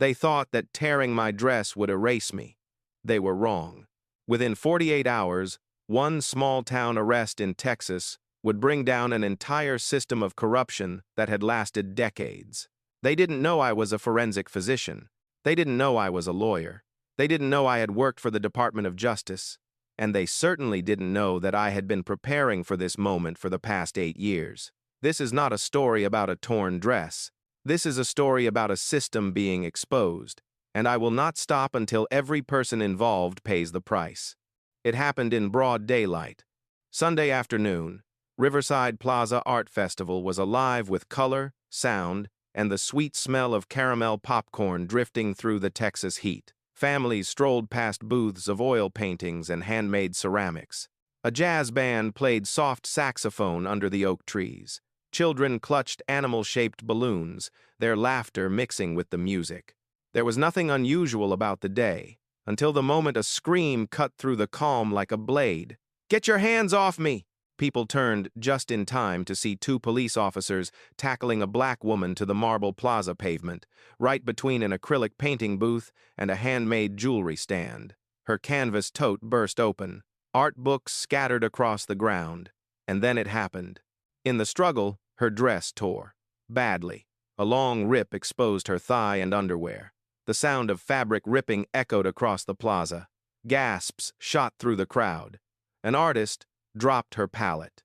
They thought that tearing my dress would erase me. They were wrong. Within 48 hours, one small-town arrest in Texas would bring down an entire system of corruption that had lasted decades. They didn't know I was a forensic physician. They didn't know I was a lawyer. They didn't know I had worked for the Department of Justice. And they certainly didn't know that I had been preparing for this moment for the past 8 years. This is not a story about a torn dress. This is a story about a system being exposed, and I will not stop until every person involved pays the price. It happened in broad daylight. Sunday afternoon, Riverside Plaza Art Festival was alive with color, sound, and the sweet smell of caramel popcorn drifting through the Texas heat. Families strolled past booths of oil paintings and handmade ceramics. A jazz band played soft saxophone under the oak trees. Children clutched animal-shaped balloons, their laughter mixing with the music. There was nothing unusual about the day, until the moment a scream cut through the calm like a blade. "Get your hands off me!" People turned just in time to see 2 police officers tackling a black woman to the marble plaza pavement, right between an acrylic painting booth and a handmade jewelry stand. Her canvas tote burst open. Art books scattered across the ground. And then it happened. In the struggle, her dress tore. Badly. A long rip exposed her thigh and underwear. The sound of fabric ripping echoed across the plaza. Gasps shot through the crowd. An artist dropped her palette.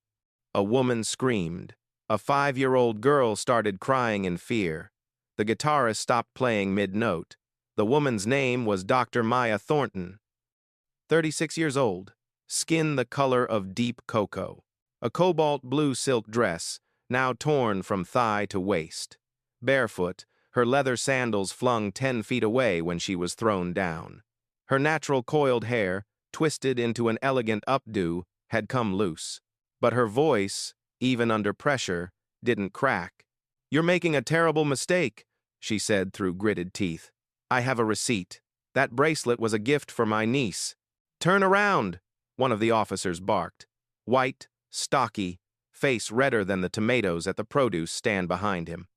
A woman screamed. A 5-year-old girl started crying in fear. The guitarist stopped playing mid-note. The woman's name was Dr. Maya Thornton. 36 years old. Skin the color of deep cocoa. A cobalt blue silk dress, now torn from thigh to waist. Barefoot, her leather sandals flung 10 feet away when she was thrown down. Her natural coiled hair, twisted into an elegant updo, had come loose. But her voice, even under pressure, didn't crack. "You're making a terrible mistake," she said through gritted teeth. "I have a receipt. That bracelet was a gift for my niece." "Turn around," one of the officers barked. White, stocky, face redder than the tomatoes at the produce stand behind him.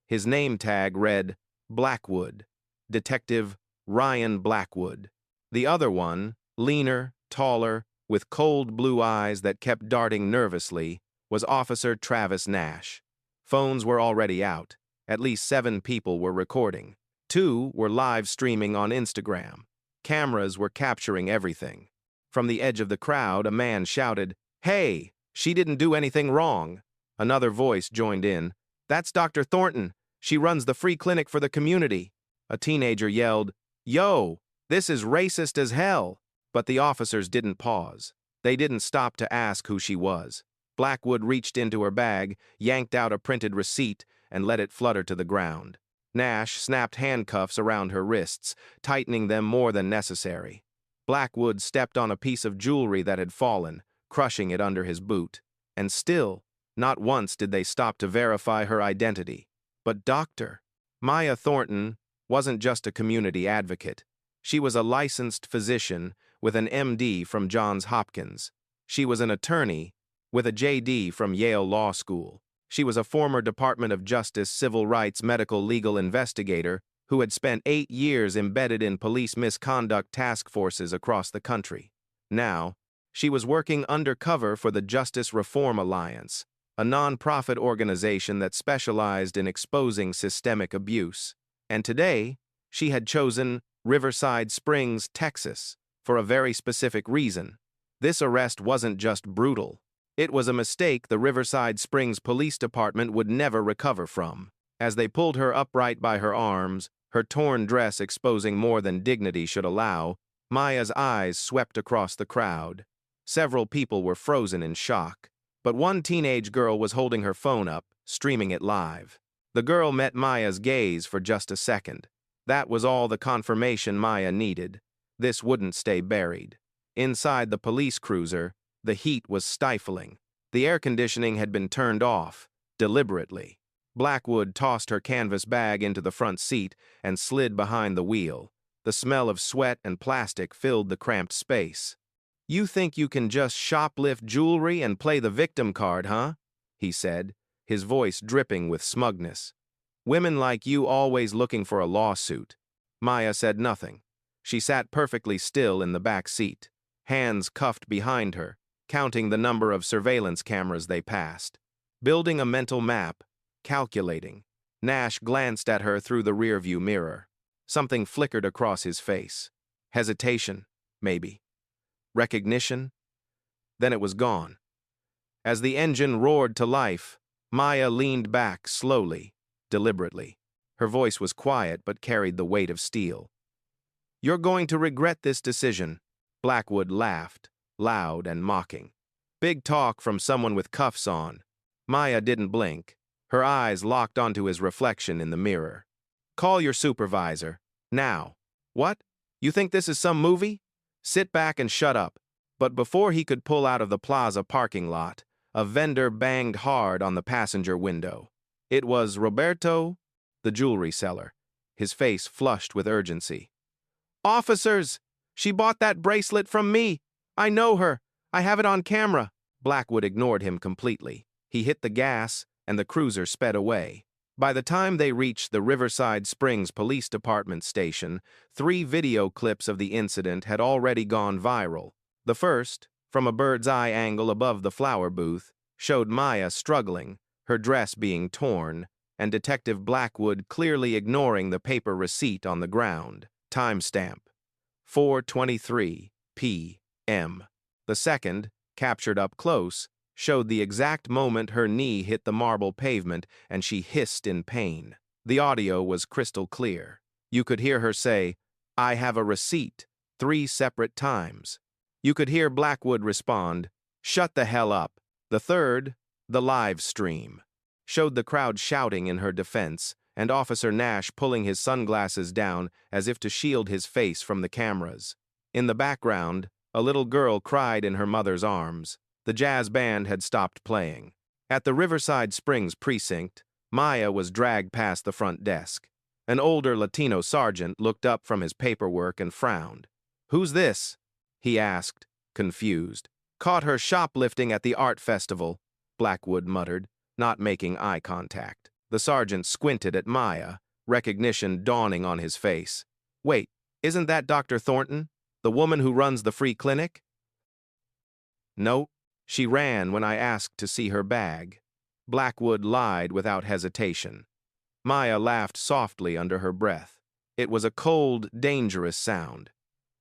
His name tag read, Blackwood, Detective Ryan Blackwood. The other one, leaner, taller, with cold blue eyes that kept darting nervously, was Officer Travis Nash. Phones were already out. At least 7 people were recording. 2 were live streaming on Instagram. Cameras were capturing everything. From the edge of the crowd, a man shouted, "Hey, she didn't do anything wrong." Another voice joined in. "That's Dr. Thornton. She runs the free clinic for the community." A teenager yelled, "Yo, this is racist as hell." But the officers didn't pause. They didn't stop to ask who she was. Blackwood reached into her bag, yanked out a printed receipt, and let it flutter to the ground. Nash snapped handcuffs around her wrists, tightening them more than necessary. Blackwood stepped on a piece of jewelry that had fallen, crushing it under his boot. And still, not once did they stop to verify her identity. But Dr. Maya Thornton wasn't just a community advocate. She was a licensed physician with an MD from Johns Hopkins. She was an attorney with a JD from Yale Law School. She was a former Department of Justice civil rights medical legal investigator who had spent 8 years embedded in police misconduct task forces across the country. Now, she was working undercover for the Justice Reform Alliance, a nonprofit organization that specialized in exposing systemic abuse. And today, she had chosen Riverside Springs, Texas, for a very specific reason. This arrest wasn't just brutal. It was a mistake the Riverside Springs Police Department would never recover from. As they pulled her upright by her arms, her torn dress exposing more than dignity should allow, Maya's eyes swept across the crowd. Several people were frozen in shock, but one teenage girl was holding her phone up, streaming it live. The girl met Maya's gaze for just a second. That was all the confirmation Maya needed. This wouldn't stay buried. Inside the police cruiser, the heat was stifling. The air conditioning had been turned off, deliberately. Blackwood tossed her canvas bag into the front seat and slid behind the wheel. The smell of sweat and plastic filled the cramped space. "You think you can just shoplift jewelry and play the victim card, huh?" he said, his voice dripping with smugness. "Women like you always looking for a lawsuit. Maya said nothing. She sat perfectly still in the back seat, hands cuffed behind her, counting the number of surveillance cameras they passed. Building a mental map, calculating. Nash glanced at her through the rearview mirror. Something flickered across his face. Hesitation, maybe. Recognition? Then it was gone. As the engine roared to life, Maya leaned back slowly, deliberately. Her voice was quiet but carried the weight of steel. "You're going to regret this decision." Blackwood laughed, loud and mocking. Big talk from someone with cuffs on. Maya didn't blink. Her eyes locked onto his reflection in the mirror. "Call your supervisor. Now." "What? You think this is some movie?" "Sit back and shut up." But before he could pull out of the plaza parking lot, a vendor banged hard on the passenger window. It was Roberto, the jewelry seller, his face flushed with urgency. "Officers! She bought that bracelet from me! I know her! I have it on camera!" Blackwood ignored him completely. He hit the gas, and the cruiser sped away. By the time they reached the Riverside Springs Police Department station, 3 video clips of the incident had already gone viral. The first, from a bird's-eye angle above the flower booth, showed Maya struggling, her dress being torn, and Detective Blackwood clearly ignoring the paper receipt on the ground. Timestamp: 4:23 p.m. The second, captured up close, showed the exact moment her knee hit the marble pavement and she hissed in pain. The audio was crystal clear. You could hear her say, "I have a receipt," 3 separate times. You could hear Blackwood respond, "Shut the hell up." The third, the live stream, showed the crowd shouting in her defense, and Officer Nash pulling his sunglasses down as if to shield his face from the cameras. In the background, a little girl cried in her mother's arms. The jazz band had stopped playing. At the Riverside Springs precinct, Maya was dragged past the front desk. An older Latino sergeant looked up from his paperwork and frowned. "Who's this?" he asked, confused. "Caught her shoplifting at the art festival," Blackwood muttered, not making eye contact. The sergeant squinted at Maya, recognition dawning on his face. "Wait, isn't that Dr. Thornton, the woman who runs the free clinic?" "No, she ran when I asked to see her bag." Blackwood lied without hesitation. Maya laughed softly under her breath. It was a cold, dangerous sound.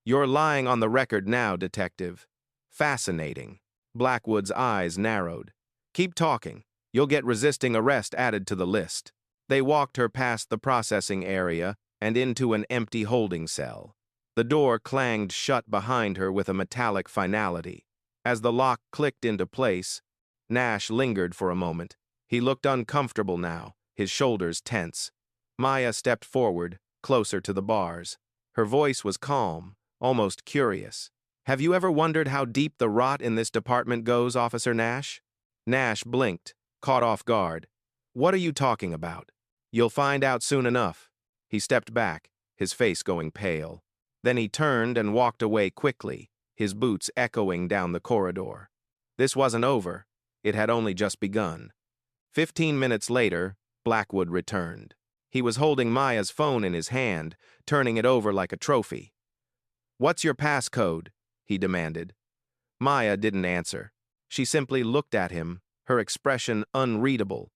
"You're lying on the record now, detective." "Fascinating." Blackwood's eyes narrowed. "Keep talking. You'll get resisting arrest added to the list." They walked her past the processing area and into an empty holding cell. The door clanged shut behind her with a metallic finality. As the lock clicked into place, Nash lingered for a moment. He looked uncomfortable now, his shoulders tense. Maya stepped forward, closer to the bars. Her voice was calm, almost curious. "Have you ever wondered how deep the rot in this department goes, Officer Nash?" Nash blinked, caught off guard. "What are you talking about?" "You'll find out soon enough." He stepped back, his face going pale. Then he turned and walked away quickly, his boots echoing down the corridor. This wasn't over. It had only just begun. 15 minutes later, Blackwood returned. He was holding Maya's phone in his hand, turning it over like a trophy. "What's your passcode?" he demanded. Maya didn't answer. She simply looked at him, her expression unreadable.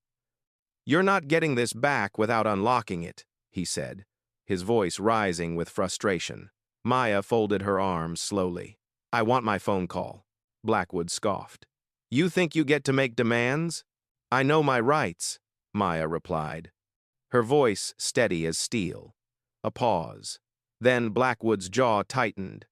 "You're not getting this back without unlocking it," he said, his voice rising with frustration. Maya folded her arms slowly. "I want my phone call," Blackwood scoffed. "You think you get to make demands?" "I know my rights," Maya replied, her voice steady as steel. A pause. Then Blackwood's jaw tightened.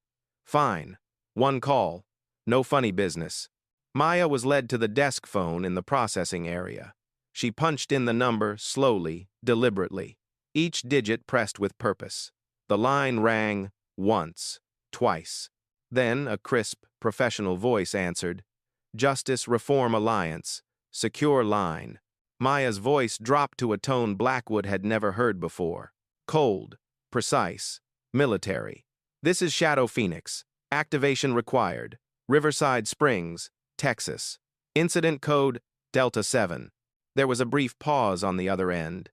"Fine. 1 call. No funny business." Maya was led to the desk phone in the processing area. She punched in the number slowly, deliberately, each digit pressed with purpose. The line rang once, twice. Then a crisp, professional voice answered, "Justice Reform Alliance, secure line." Maya's voice dropped to a tone Blackwood had never heard before. Cold, precise, military. "This is Shadow Phoenix. Activation required. Riverside Springs, Texas. Incident code Delta 7. There was a brief pause on the other end.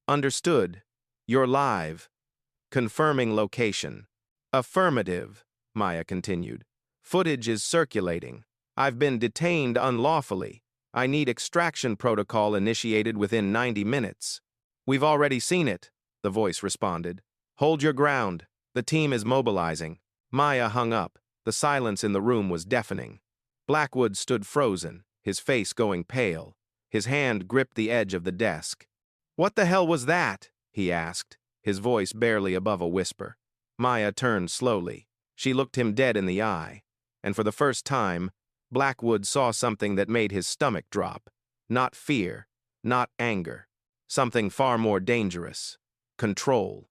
"Understood. You're live." confirming location. Affirmative, Maya continued. Footage is circulating. I've been detained unlawfully. I need extraction protocol initiated within 90 minutes. We've already seen it, the voice responded. Hold your ground. The team is mobilizing. Maya hung up. The silence in the room was deafening. Blackwood stood frozen, his face going pale. His hand gripped the edge of the desk. What the hell was that? He asked, his voice barely above a whisper. Maya turned slowly. She looked him dead in the eye, and for the first time, Blackwood saw something that made his stomach drop. Not fear, not anger. Something far more dangerous. Control.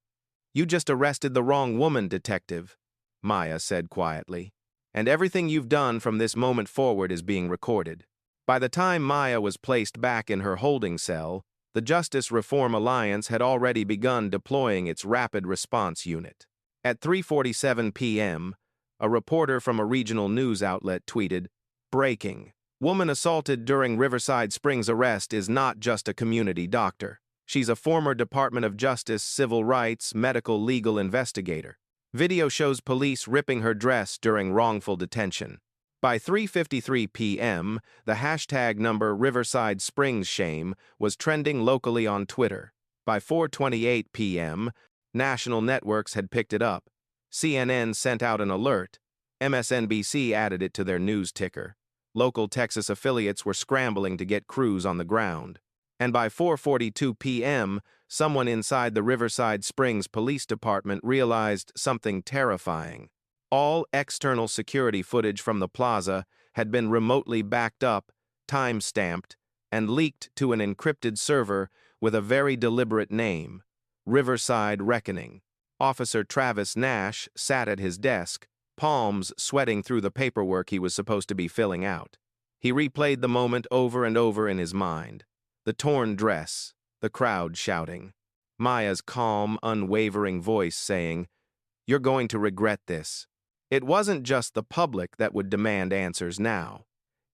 You just arrested the wrong woman, detective, Maya said quietly. And everything you've done from this moment forward is being recorded. By the time Maya was placed back in her holding cell, the Justice Reform Alliance had already begun deploying its rapid response unit. At 3:47 p.m., a reporter from a regional news outlet tweeted, "Breaking. Woman assaulted during Riverside Springs arrest is not just a community doctor. She's a former Department of Justice civil rights medical legal investigator. Video shows police ripping her dress during wrongful detention." By 3:53 p.m., the hashtag number Riverside Springs Shame was trending locally on Twitter. By 4:28 p.m., national networks had picked it up. CNN sent out an alert. MSNBC added it to their news ticker. Local Texas affiliates were scrambling to get crews on the ground. And by 4:42 p.m., someone inside the Riverside Springs Police Department realized something terrifying. All external security footage from the plaza had been remotely backed up, time-stamped, and leaked to an encrypted server with a very deliberate name, Riverside Reckoning. Officer Travis Nash sat at his desk, palms sweating through the paperwork he was supposed to be filling out. He replayed the moment over and over in his mind. The torn dress, the crowd shouting, Maya's calm, unwavering voice saying, "You're going to regret this." It wasn't just the public that would demand answers now.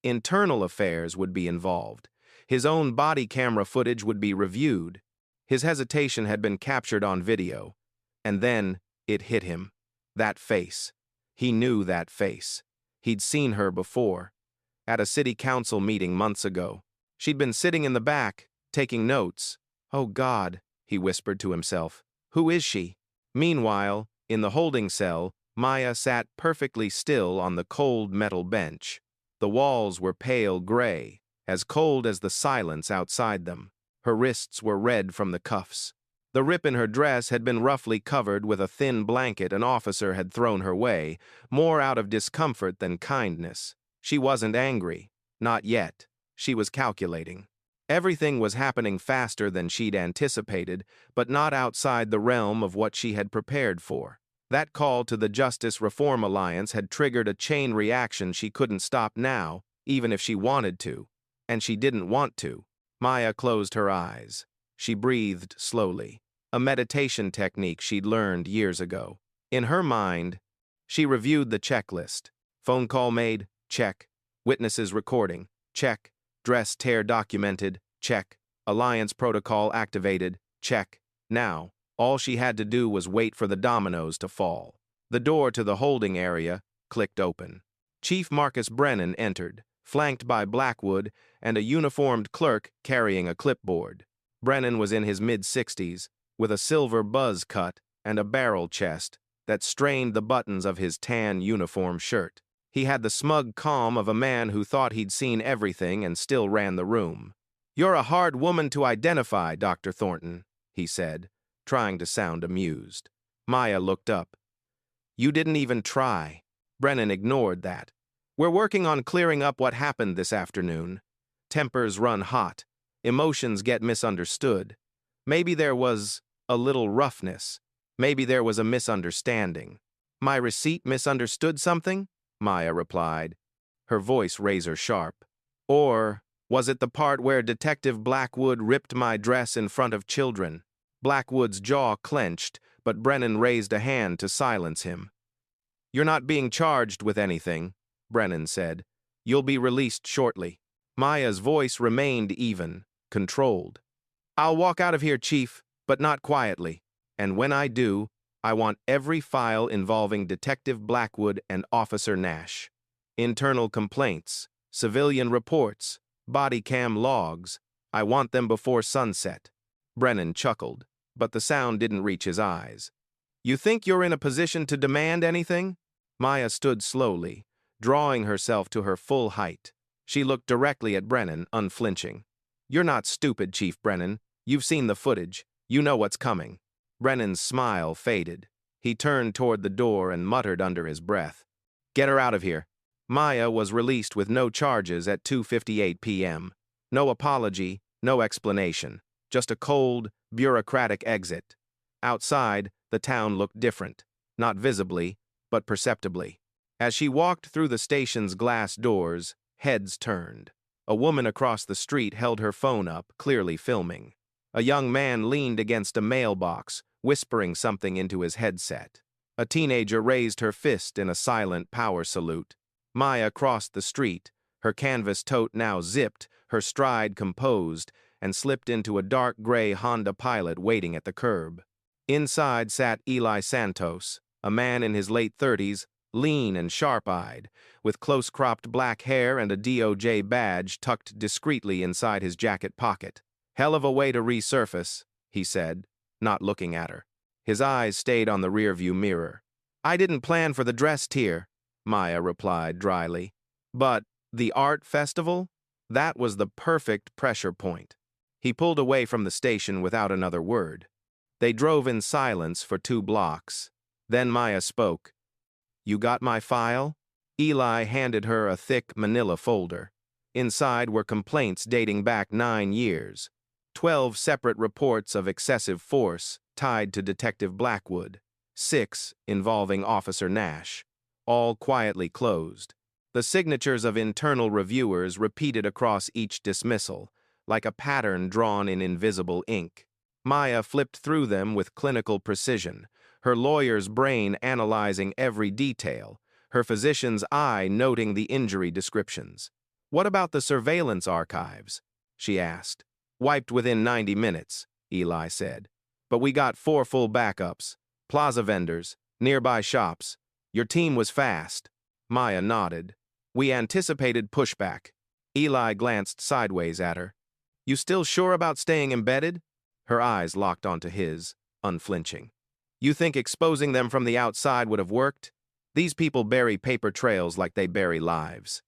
Internal affairs would be involved. His own body camera footage would be reviewed. His hesitation had been captured on video. And then it hit him. That face. He knew that face. He'd seen her before. At a city council meeting months ago. She'd been sitting in the back, taking notes. Oh God, he whispered to himself. Who is she? Meanwhile, in the holding cell, Maya sat perfectly still on the cold metal bench. The walls were pale gray, as cold as the silence outside them. Her wrists were red from the cuffs. The rip in her dress had been roughly covered with a thin blanket an officer had thrown her way, more out of discomfort than kindness. She wasn't angry. Not yet. She was calculating. Everything was happening faster than she'd anticipated, but not outside the realm of what she had prepared for. That call to the Justice Reform Alliance had triggered a chain reaction she couldn't stop now, even if she wanted to. And she didn't want to. Maya closed her eyes. She breathed slowly, a meditation technique she'd learned years ago. In her mind, she reviewed the checklist. Phone call made, check. Witnesses recording, check. Dress tear documented, check. Alliance protocol activated, check. Now, all she had to do was wait for the dominoes to fall. The door to the holding area clicked open. Chief Marcus Brennan entered, flanked by Blackwood and a uniformed clerk carrying a clipboard. Brennan was in his mid-60s, with a silver buzz cut and a barrel chest that strained the buttons of his tan uniform shirt. He had the smug calm of a man who thought he'd seen everything and still ran the room. "You're a hard woman to identify, Dr. Thornton," he said, trying to sound amused. Maya looked up. "You didn't even try." Brennan ignored that. "We're working on clearing up what happened this afternoon. Tempers run hot. Emotions get misunderstood. Maybe there was a little roughness. Maybe there was a misunderstanding." "My receipt misunderstood something?" Maya replied, her voice razor-sharp. "Or was it the part where Detective Blackwood ripped my dress in front of children?" Blackwood's jaw clenched, but Brennan raised a hand to silence him. "You're not being charged with anything," Brennan said. "You'll be released shortly." Maya's voice remained even, controlled. "I'll walk out of here, Chief, but not quietly. And when I do, I want every file involving Detective Blackwood and Officer Nash. Internal complaints, civilian reports, body cam logs. I want them before sunset." Brennan chuckled, but the sound didn't reach his eyes. "You think you're in a position to demand anything?" Maya stood slowly, drawing herself to her full height. She looked directly at Brennan, unflinching. "You're not stupid, Chief Brennan. You've seen the footage. You know what's coming." Brennan's smile faded. He turned toward the door and muttered under his breath, "Get her out of here." Maya was released with no charges at 2:58 p.m. No apology, no explanation. Just a cold, bureaucratic exit. Outside, the town looked different. Not visibly, but perceptibly. As she walked through the station's glass doors, heads turned. A woman across the street held her phone up, clearly filming. A young man leaned against a mailbox, whispering something into his headset. A teenager raised her fist in a silent power salute. Maya crossed the street, her canvas tote now zipped, her stride composed, and slipped into a dark gray Honda Pilot waiting at the curb. Inside sat Eli Santos, a man in his late 30s, lean and sharp-eyed, with close-cropped black hair and a DOJ badge tucked discreetly inside his jacket pocket. "Hell of a way to resurface," he said, not looking at her. His eyes stayed on the rearview mirror. "I didn't plan for the dress tier," Maya replied dryly. "But the art festival? That was the perfect pressure point." He pulled away from the station without another word. They drove in silence for 2 blocks. Then Maya spoke. "You got my file?" Eli handed her a thick manila folder. Inside were complaints dating back 9 years. 12 separate reports of excessive force tied to Detective Blackwood. 6 involving Officer Nash. All quietly closed. The signatures of internal reviewers repeated across each dismissal, like a pattern drawn in invisible ink. Maya flipped through them with clinical precision, her lawyer's brain analyzing every detail, her physician's eye noting the injury descriptions. "What about the surveillance archives?" she asked. "Wiped within 90 minutes, Eli said. "But we got 4 full backups. Plaza vendors, nearby shops. Your team was fast." Maya nodded. "We anticipated pushback." Eli glanced sideways at her. "You still sure about staying embedded?" Her eyes locked onto his, unflinching. "You think exposing them from the outside would have worked? These people bury paper trails like they bury lives.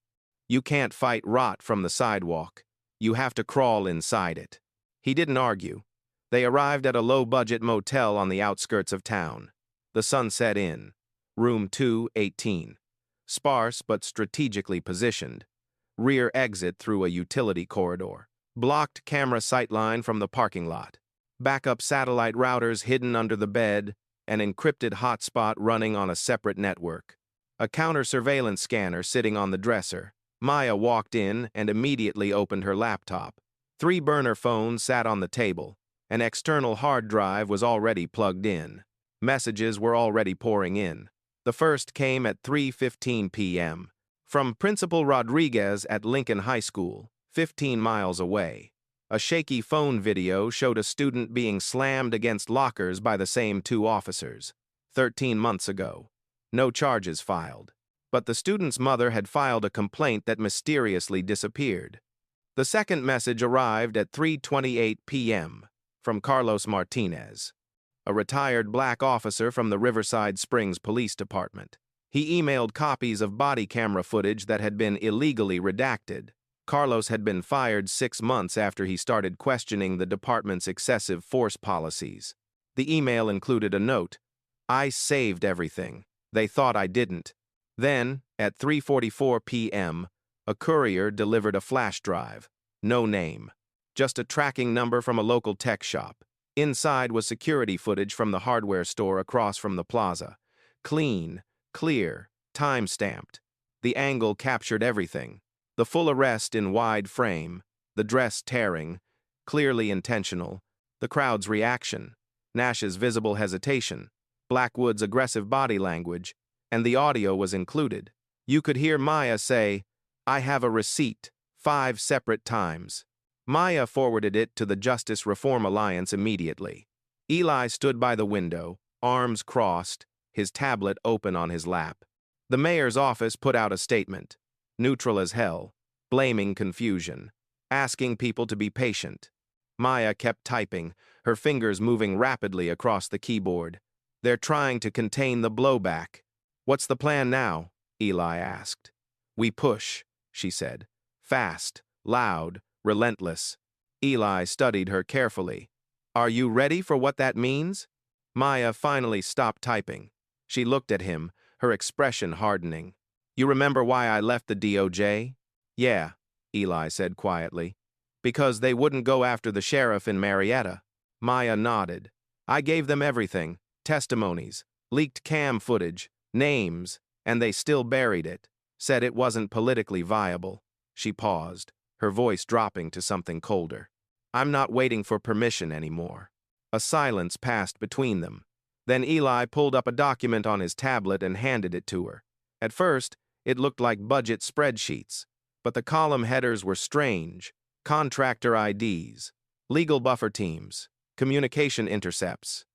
You can't fight rot from the sidewalk. You have to crawl inside it." He didn't argue. They arrived at a low-budget motel on the outskirts of town. The Sunset Inn. Room 218. Sparse but strategically positioned. Rear exit through a utility corridor. Blocked camera sightline from the parking lot. Backup satellite routers hidden under the bed. An encrypted hotspot running on a separate network. A counter-surveillance scanner sitting on the dresser. Maya walked in and immediately opened her laptop. 3 burner phones sat on the table. An external hard drive was already plugged in. Messages were already pouring in. The first came at 3:15 p.m. from Principal Rodriguez at Lincoln High School, 15 miles away. A shaky phone video showed a student being slammed against lockers by the same 2 officers. 13 months ago. No charges filed. But the student's mother had filed a complaint that mysteriously disappeared. The second message arrived at 3:28 p.m. from Carlos Martinez, a retired black officer from the Riverside Springs Police Department. He emailed copies of body camera footage that had been illegally redacted. Carlos had been fired 6 months after he started questioning the department's excessive force policies. The email included a note. "I saved everything. They thought I didn't." Then, at 3:44 p.m., a courier delivered a flash drive. No name. Just a tracking number from a local tech shop. Inside was security footage from the hardware store across from the plaza. Clean, clear, time-stamped. The angle captured everything. The full arrest in wide frame, the dress tearing, clearly intentional, the crowd's reaction, Nash's visible hesitation, Blackwood's aggressive body language, and the audio was included. You could hear Maya say, "I have a receipt," 5 separate times. Maya forwarded it to the Justice Reform Alliance immediately. Eli stood by the window, arms crossed, his tablet open on his lap. The mayor's office put out a statement, neutral as hell, blaming confusion, asking people to be patient. Maya kept typing, her fingers moving rapidly across the keyboard. They're trying to contain the blowback. What's the plan now? Eli asked. We push, she said. Fast, loud, relentless. Eli studied her carefully. Are you ready for what that means? Maya finally stopped typing. She looked at him, her expression hardening. You remember why I left the DOJ? Yeah, Eli said quietly. Because they wouldn't go after the sheriff in Marietta. Maya nodded. I gave them everything, testimonies, leaked cam footage, names, and they still buried it. Said it wasn't politically viable. She paused, her voice dropping to something colder. I'm not waiting for permission anymore. A silence passed between them. Then Eli pulled up a document on his tablet and handed it to her. At first, it looked like budget spreadsheets, but the column headers were strange. Contractor IDs, legal buffer teams, communication intercepts,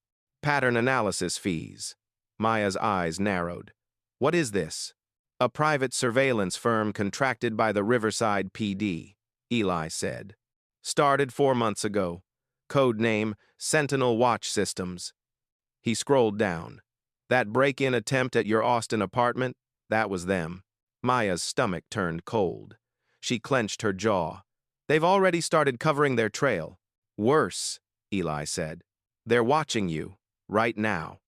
pattern analysis fees. Maya's eyes narrowed. What is this? A private surveillance firm contracted by the Riverside PD, Eli said. Started 4 months ago. Code name, Sentinel Watch Systems. He scrolled down. That break-in attempt at your Austin apartment, that was them. Maya's stomach turned cold. She clenched her jaw. They've already started covering their trail. Worse, Eli said. They're watching you, right now.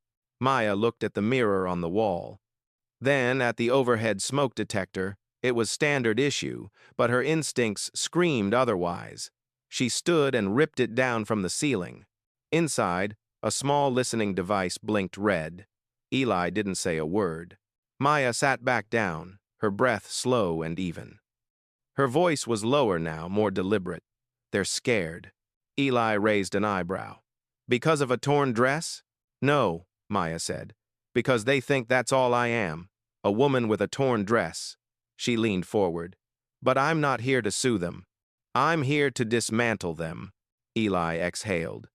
Maya looked at the mirror on the wall. Then at the overhead smoke detector. It was standard issue, but her instincts screamed otherwise. She stood and ripped it down from the ceiling. Inside, a small listening device blinked red. Eli didn't say a word. Maya sat back down, her breath slow and even. Her voice was lower now, more deliberate. They're scared. Eli raised an eyebrow. Because of a torn dress? No, Maya said. Because they think that's all I am. A woman with a torn dress. She leaned forward. But I'm not here to sue them. I'm here to dismantle them. Eli exhaled.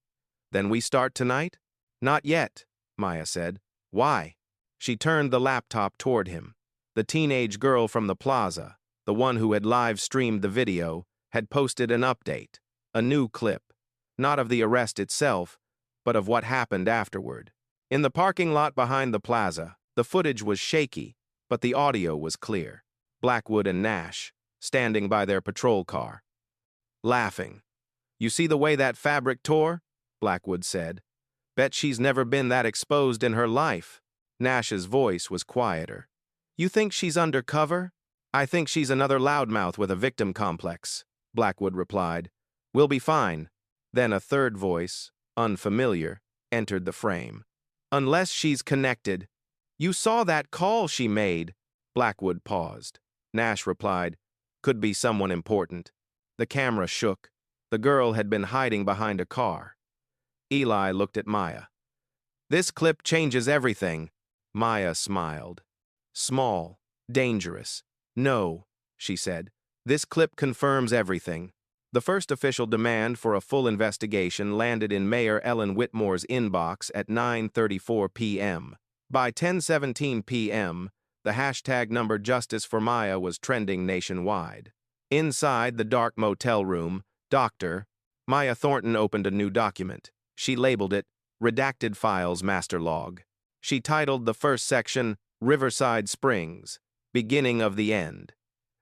Then we start tonight? Not yet, Maya said. Why? She turned the laptop toward him. The teenage girl from the plaza, the one who had live-streamed the video, had posted an update, a new clip, not of the arrest itself, but of what happened afterward. In the parking lot behind the plaza, the footage was shaky, but the audio was clear. Blackwood and Nash, standing by their patrol car, laughing. You see the way that fabric tore? Blackwood said. Bet she's never been that exposed in her life. Nash's voice was quieter. You think she's undercover? I think she's another loudmouth with a victim complex, Blackwood replied. We'll be fine. Then a third voice, unfamiliar, entered the frame. Unless she's connected. You saw that call she made. Blackwood paused. Nash replied, could be someone important. The camera shook. The girl had been hiding behind a car. Eli looked at Maya. This clip changes everything. Maya smiled. Small, dangerous. No, she said. This clip confirms everything. The first official demand for a full investigation landed in Mayor Ellen Whitmore's inbox at 9:34 p.m. By 10:17 p.m., the hashtag number Justice for Maya was trending nationwide. Inside the dark motel room, Dr. Maya Thornton opened a new document. She labeled it Redacted Files Master Log. She titled the first section Riverside Springs, Beginning of the End.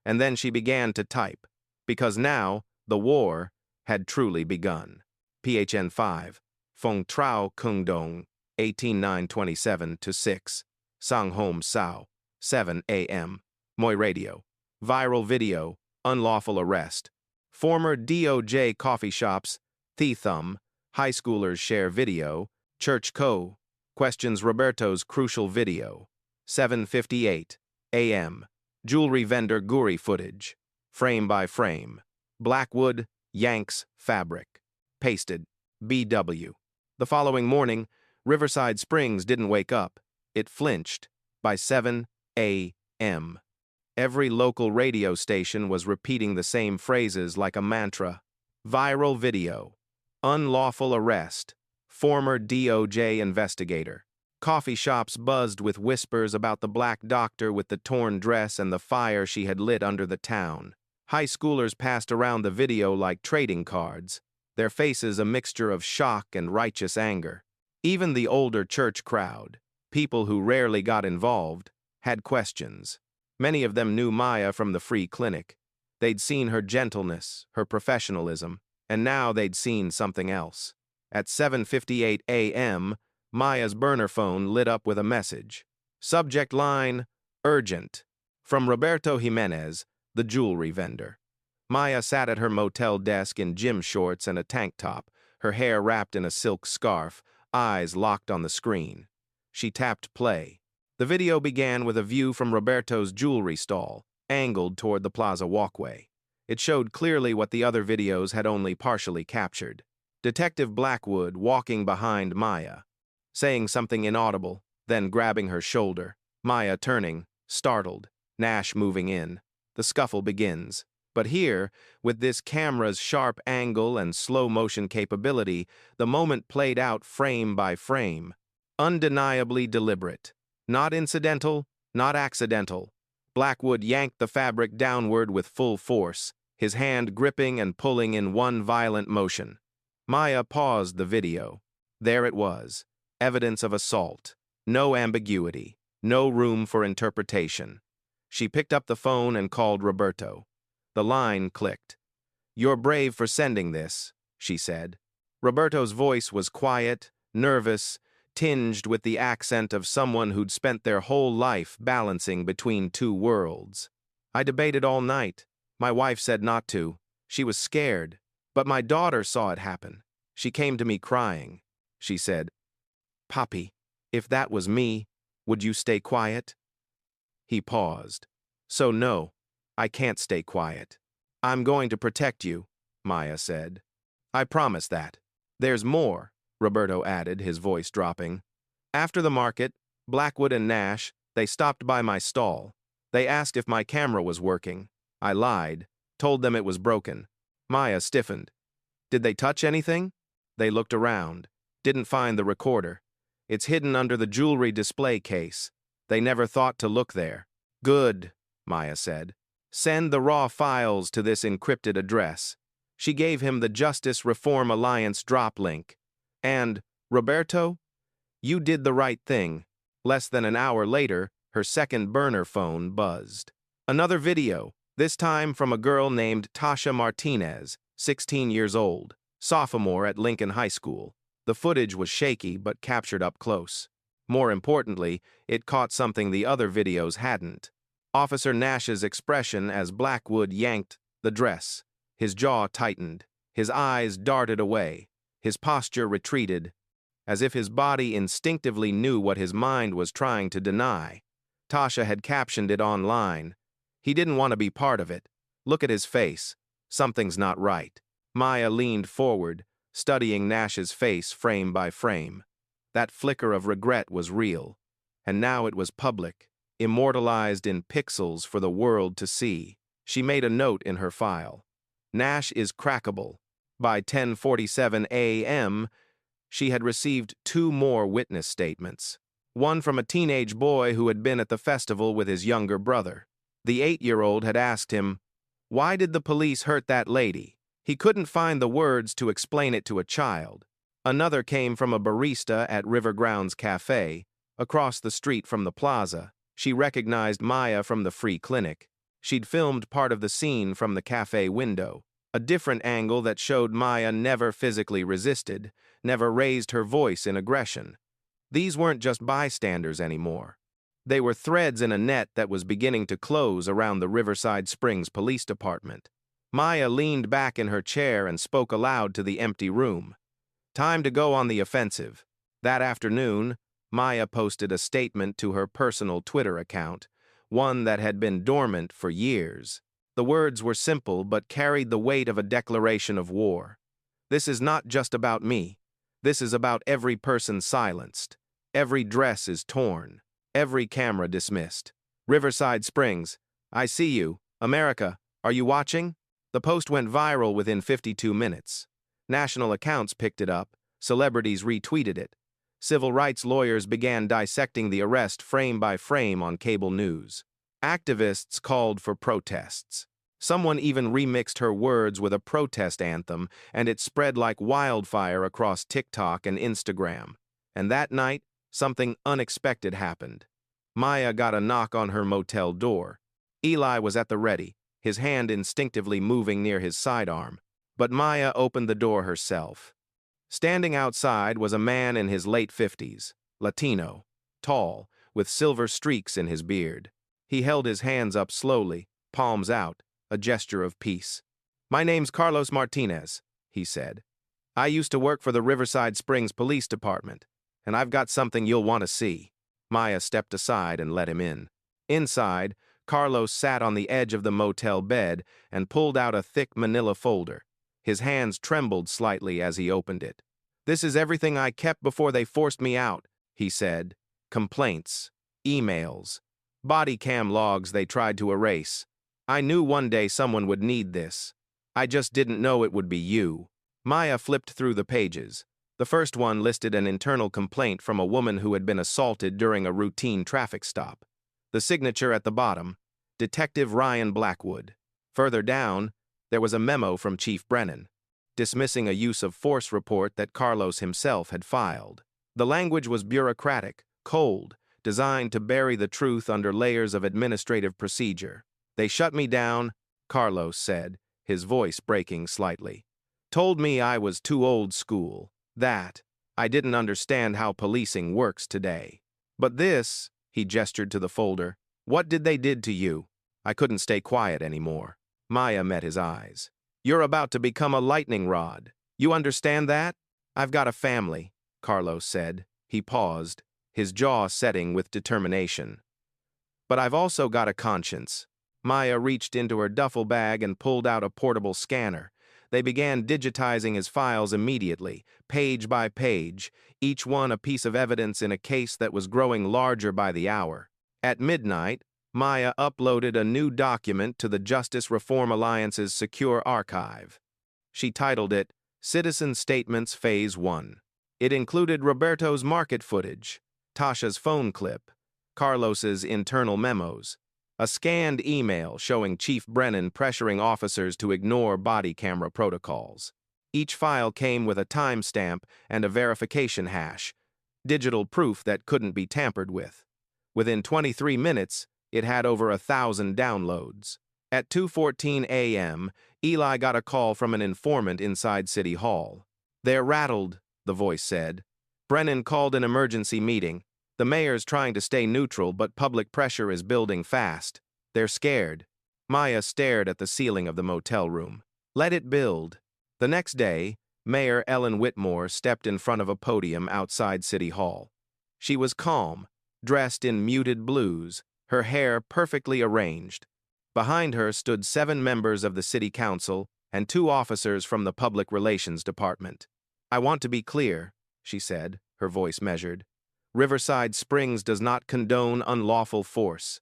And then she began to type, because now the war had truly begun. PHN 5, Phong Trao Kung Dong, 18/9/27-6, Sang Hom Sao, 7 a.m. Moi Radio. Viral video, unlawful arrest. Former DOJ coffee shops, The Thumb, high schoolers share video, Church Co. questions Roberto's crucial video. 7:58 a.m. Jewelry vendor Guri footage. Frame by frame. Blackwood, Yanks, fabric. Pasted. BW. The following morning, Riverside Springs didn't wake up. It flinched. By 7 a.m. Every local radio station was repeating the same phrases like a mantra. Viral video. Unlawful arrest. Former DOJ investigator. Coffee shops buzzed with whispers about the black doctor with the torn dress and the fire she had lit under the town. High schoolers passed around the video like trading cards, their faces a mixture of shock and righteous anger. Even the older church crowd, people who rarely got involved, had questions. Many of them knew Maya from the free clinic. They'd seen her gentleness, her professionalism, and now they'd seen something else. At 7:58 a.m., Maya's burner phone lit up with a message. Subject line, urgent. From Roberto Jimenez, the jewelry vendor. Maya sat at her motel desk in gym shorts and a tank top, her hair wrapped in a silk scarf, eyes locked on the screen. She tapped play. The video began with a view from Roberto's jewelry stall, angled toward the plaza walkway. It showed clearly what the other videos had only partially captured. Detective Blackwood walking behind Maya, saying something inaudible, then grabbing her shoulder. Maya turning, startled. Nash moving in. The scuffle begins. But here, with this camera's sharp angle and slow-motion capability, the moment played out frame by frame. Undeniably deliberate. Not incidental, not accidental. Blackwood yanked the fabric downward with full force, his hand gripping and pulling in one violent motion. Maya paused the video. There it was. Evidence of assault. No ambiguity. No room for interpretation. She picked up the phone and called Roberto. The line clicked. "You're brave for sending this," she said. Roberto's voice was quiet, nervous, tinged with the accent of someone who'd spent their whole life balancing between two worlds. "I debated all night. My wife said not to. She was scared. But my daughter saw it happen. She came to me crying. She said, 'Papi, if that was me, would you stay quiet?'" He paused. "So no, I can't stay quiet. I'm going to protect you," Maya said. "I promise that. There's more," Roberto added, his voice dropping. "After the market, Blackwood and Nash, they stopped by my stall. They asked if my camera was working. I lied, told them it was broken." Maya stiffened. "Did they touch anything?" They looked around. Didn't find the recorder. "It's hidden under the jewelry display case. They never thought to look there." "Good," Maya said. "Send the raw files to this encrypted address." She gave him the Justice Reform Alliance drop link. "And, Roberto, you did the right thing." Less than an hour later, her second burner phone buzzed. Another video, this time from a girl named Tasha Martinez, 16 years old, sophomore at Lincoln High School. The footage was shaky but captured up close. More importantly, it caught something the other videos hadn't. Officer Nash's expression as Blackwood yanked the dress. His jaw tightened. His eyes darted away. His posture retreated, as if his body instinctively knew what his mind was trying to deny. Tasha had captioned it online. "He didn't want to be part of it. Look at his face. Something's not right." Maya leaned forward, studying Nash's face frame by frame. That flicker of regret was real, and now it was public, immortalized in pixels for the world to see. She made a note in her file. "Nash is crackable." By 10:47 a.m., she had received 2 more witness statements. One from a teenage boy who had been at the festival with his younger brother. The 8-year-old had asked him, "Why did the police hurt that lady?" He couldn't find the words to explain it to a child. Another came from a barista at River Grounds Cafe, across the street from the plaza. She recognized Maya from the free clinic. She'd filmed part of the scene from the cafe window, a different angle that showed Maya never physically resisted, never raised her voice in aggression. These weren't just bystanders anymore. They were threads in a net that was beginning to close around the Riverside Springs Police Department. Maya leaned back in her chair and spoke aloud to the empty room. Time to go on the offensive. That afternoon, Maya posted a statement to her personal Twitter account, one that had been dormant for years. The words were simple but carried the weight of a declaration of war. "This is not just about me. This is about every person silenced. Every dress is torn. Every camera dismissed. Riverside Springs, I see you. America, are you watching?" The post went viral within 52 minutes. National accounts picked it up, celebrities retweeted it. Civil rights lawyers began dissecting the arrest frame by frame on cable news. Activists called for protests. Someone even remixed her words with a protest anthem, and it spread like wildfire across TikTok and Instagram. And that night, something unexpected happened. Maya got a knock on her motel door. Eli was at the ready, his hand instinctively moving near his sidearm. But Maya opened the door herself. Standing outside was a man in his late 50s, Latino, tall, with silver streaks in his beard. He held his hands up slowly, palms out, a gesture of peace. "My name's Carlos Martinez," he said. "I used to work for the Riverside Springs Police Department, and I've got something you'll want to see." Maya stepped aside and let him in. Inside, Carlos sat on the edge of the motel bed and pulled out a thick manila folder. His hands trembled slightly as he opened it. "This is everything I kept before they forced me out," he said. "Complaints, emails, body cam logs they tried to erase. I knew one day someone would need this. I just didn't know it would be you." Maya flipped through the pages. The first one listed an internal complaint from a woman who had been assaulted during a routine traffic stop. The signature at the bottom, Detective Ryan Blackwood. Further down, there was a memo from Chief Brennan, dismissing a use of force report that Carlos himself had filed. The language was bureaucratic, cold, designed to bury the truth under layers of administrative procedure. "They shut me down," Carlos said, his voice breaking slightly. "Told me I was too old school, that I didn't understand how policing works today. But this," he gestured to the folder, "what did they did to you?" I couldn't stay quiet anymore. Maya met his eyes. "You're about to become a lightning rod. You understand that?" "I've got a family," Carlos said. He paused, his jaw setting with determination. "But I've also got a conscience." Maya reached into her duffel bag and pulled out a portable scanner. They began digitizing his files immediately, page by page, each one a piece of evidence in a case that was growing larger by the hour. At midnight, Maya uploaded a new document to the Justice Reform Alliance's secure archive. She titled it Citizen Statements Phase 1. It included Roberto's market footage, Tasha's phone clip, Carlos's internal memos, a scanned email showing Chief Brennan pressuring officers to ignore body camera protocols. Each file came with a timestamp and a verification hash, digital proof that couldn't be tampered with. Within 23 minutes, it had over 1,000 downloads. At 2:14 a.m., Eli got a call from an informant inside City Hall. "They're rattled," the voice said. "Brennan called an emergency meeting. The mayor's trying to stay neutral, but public pressure is building fast. They're scared." Maya stared at the ceiling of the motel room. Let it build. The next day, Mayor Ellen Whitmore stepped in front of a podium outside City Hall. She was calm, dressed in muted blues, her hair perfectly arranged. Behind her stood 7 members of the city council and 2 officers from the public relations department. "I want to be clear," she said, her voice measured. "Riverside Springs does not condone unlawful force.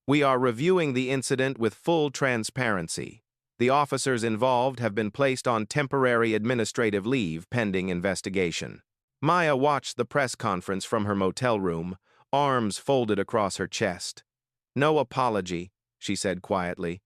We are reviewing the incident with full transparency. The officers involved have been placed on temporary administrative leave pending investigation." Maya watched the press conference from her motel room, arms folded across her chest. "No apology," she said quietly.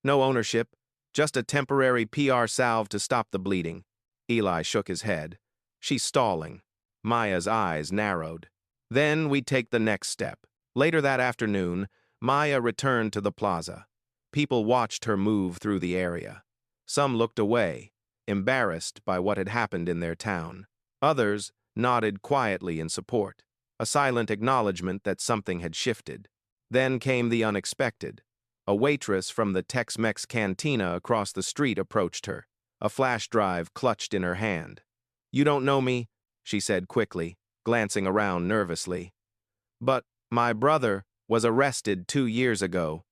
"No ownership, just a temporary PR salve to stop the bleeding." Eli shook his head. "She's stalling." Maya's eyes narrowed. "Then we take the next step." Later that afternoon, Maya returned to the plaza. People watched her move through the area. Some looked away, embarrassed by what had happened in their town. Others nodded quietly in support, a silent acknowledgement that something had shifted. Then came the unexpected. A waitress from the Tex-Mex cantina across the street approached her, a flash drive clutched in her hand. "You don't know me," she said quickly, glancing around nervously. "But my brother was arrested 2 years ago,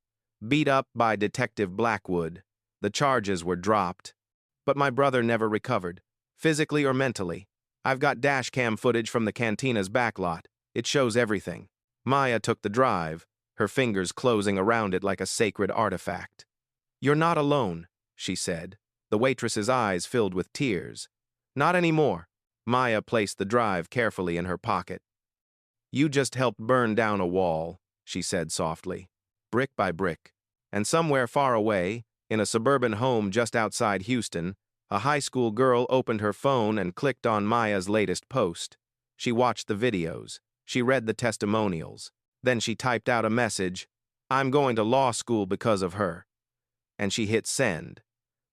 beat up by Detective Blackwood. The charges were dropped. But my brother never recovered, physically or mentally. I've got dashcam footage from the cantina's backlot. It shows everything." Maya took the drive, her fingers closing around it like a sacred artifact. "You're not alone," she said. The waitress's eyes filled with tears. "Not anymore. Maya placed the drive carefully in her pocket. You just helped burn down a wall, she said softly, brick by brick. And somewhere far away, in a suburban home just outside Houston, a high school girl opened her phone and clicked on Maya's latest post. She watched the videos. She read the testimonials. Then she typed out a message, "I'm going to law school because of her." And she hit send.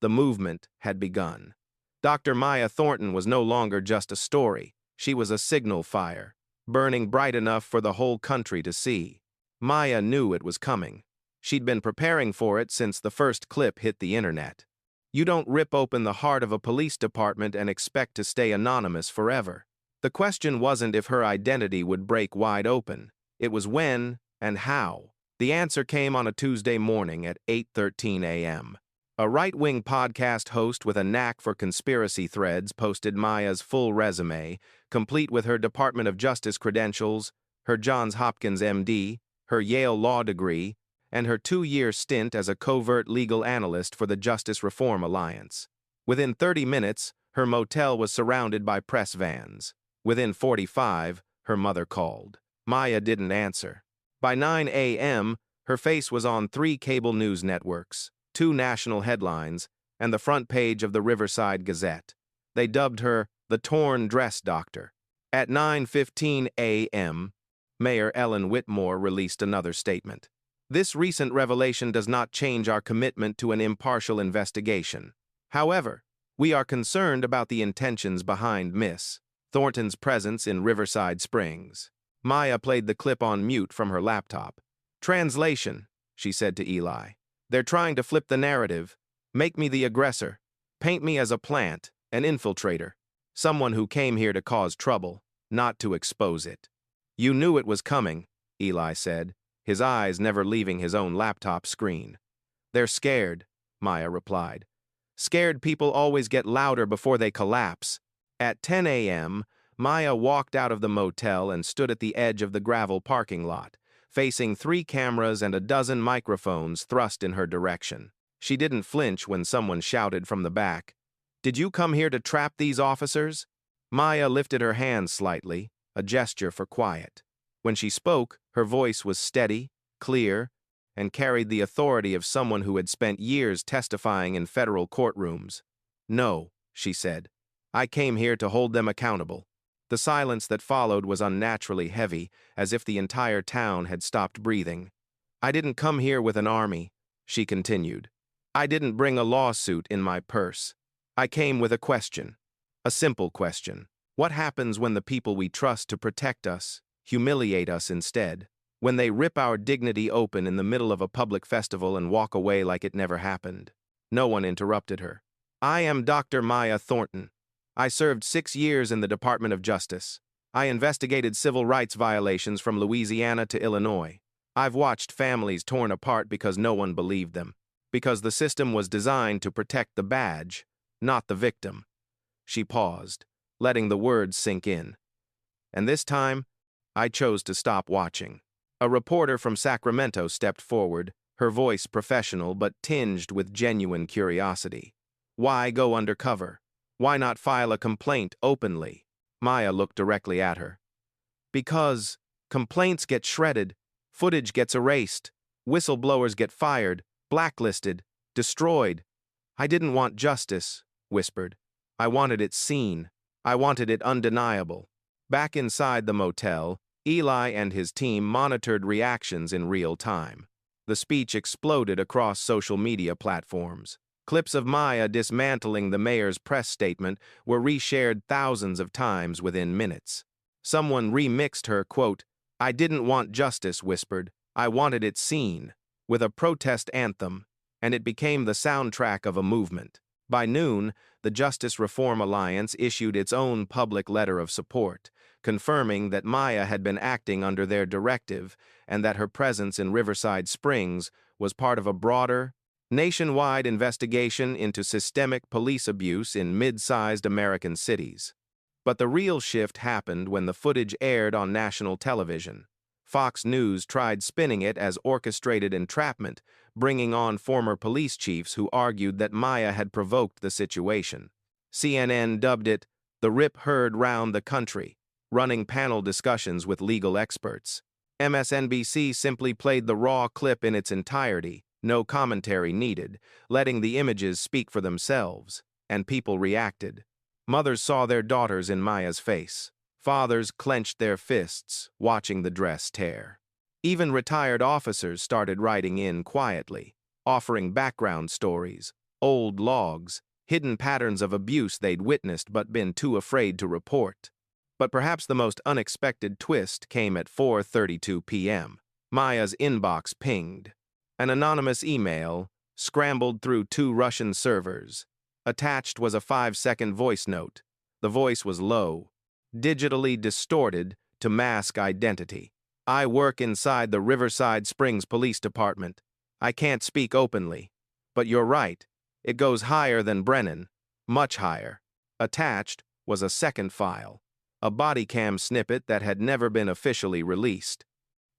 The movement had begun. Dr. Maya Thornton was no longer just a story. She was a signal fire, burning bright enough for the whole country to see. Maya knew it was coming. She'd been preparing for it since the first clip hit the internet. You don't rip open the heart of a police department and expect to stay anonymous forever. The question wasn't if her identity would break wide open. It was when and how. The answer came on a Tuesday morning at 8:13 a.m. A right-wing podcast host with a knack for conspiracy threads posted Maya's full resume, complete with her Department of Justice credentials, her Johns Hopkins MD, her Yale law degree, and her 2-year stint as a covert legal analyst for the Justice Reform Alliance. Within 30 minutes, her motel was surrounded by press vans. Within 45, her mother called. Maya didn't answer. By 9 a.m., her face was on 3 cable news networks, 2 national headlines, and the front page of the Riverside Gazette. They dubbed her the torn dress doctor. At 9:15 a.m., Mayor Ellen Whitmore released another statement. This recent revelation does not change our commitment to an impartial investigation. However, we are concerned about the intentions behind Miss Thornton's presence in Riverside Springs. Maya played the clip on mute from her laptop. Translation, she said to Eli. They're trying to flip the narrative, make me the aggressor, paint me as a plant, an infiltrator, someone who came here to cause trouble, not to expose it. You knew it was coming, Eli said, his eyes never leaving his own laptop screen. They're scared, Maya replied. Scared people always get louder before they collapse. At 10 a.m., Maya walked out of the motel and stood at the edge of the gravel parking lot, facing 3 cameras and a dozen microphones thrust in her direction. She didn't flinch when someone shouted from the back, "Did you come here to trap these officers?" Maya lifted her hand slightly, a gesture for quiet. When she spoke, her voice was steady, clear, and carried the authority of someone who had spent years testifying in federal courtrooms. "No," she said. "I came here to hold them accountable." The silence that followed was unnaturally heavy, as if the entire town had stopped breathing. "I didn't come here with an army," she continued. "I didn't bring a lawsuit in my purse. I came with a question. A simple question. What happens when the people we trust to protect us humiliate us instead? When they rip our dignity open in the middle of a public festival and walk away like it never happened?" No one interrupted her. "I am Dr. Maya Thornton. I served 6 years in the Department of Justice. I investigated civil rights violations from Louisiana to Illinois. I've watched families torn apart because no one believed them, because the system was designed to protect the badge, not the victim." She paused, letting the words sink in. "And this time, I chose to stop watching." A reporter from Sacramento stepped forward, her voice professional but tinged with genuine curiosity. "Why go undercover? Why not file a complaint openly?" Maya looked directly at her. "Because complaints get shredded, footage gets erased, whistleblowers get fired, blacklisted, destroyed. I didn't want justice," whispered. "I wanted it seen. I wanted it undeniable." Back inside the motel, Eli and his team monitored reactions in real time. The speech exploded across social media platforms. Clips of Maya dismantling the mayor's press statement were reshared thousands of times within minutes. Someone remixed her, quote, "I didn't want justice," whispered. "I wanted it seen," with a protest anthem, and it became the soundtrack of a movement. By noon, the Justice Reform Alliance issued its own public letter of support, confirming that Maya had been acting under their directive and that her presence in Riverside Springs was part of a broader, nationwide investigation into systemic police abuse in mid-sized American cities. But the real shift happened when the footage aired on national television. Fox News tried spinning it as orchestrated entrapment, bringing on former police chiefs who argued that Maya had provoked the situation. CNN dubbed it The RIP heard round the country, running panel discussions with legal experts. MSNBC simply played the raw clip in its entirety, no commentary needed, letting the images speak for themselves, and people reacted. Mothers saw their daughters in Maya's face. Fathers clenched their fists, watching the dress tear. Even retired officers started writing in quietly, offering background stories, old logs, hidden patterns of abuse they'd witnessed but been too afraid to report. But perhaps the most unexpected twist came at 4:32 p.m. Maya's inbox pinged. An anonymous email scrambled through 2 Russian servers. Attached was a 5-second voice note. The voice was low, digitally distorted to mask identity. I work inside the Riverside Springs Police Department. I can't speak openly. But you're right. It goes higher than Brennan. Much higher. Attached was a second file. A body cam snippet that had never been officially released.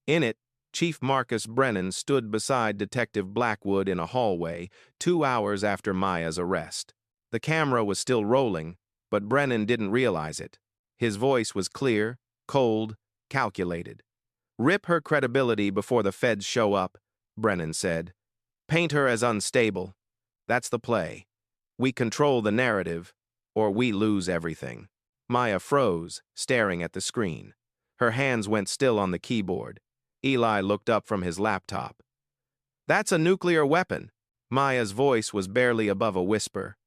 In it, Chief Marcus Brennan stood beside Detective Blackwood in a hallway 2 hours after Maya's arrest. The camera was still rolling, but Brennan didn't realize it. His voice was clear, cold, calculated. "Rip her credibility before the feds show up," Brennan said. "Paint her as unstable. That's the play. We control the narrative, or we lose everything." Maya froze, staring at the screen. Her hands went still on the keyboard. Eli looked up from his laptop. "That's a nuclear weapon." Maya's voice was barely above a whisper.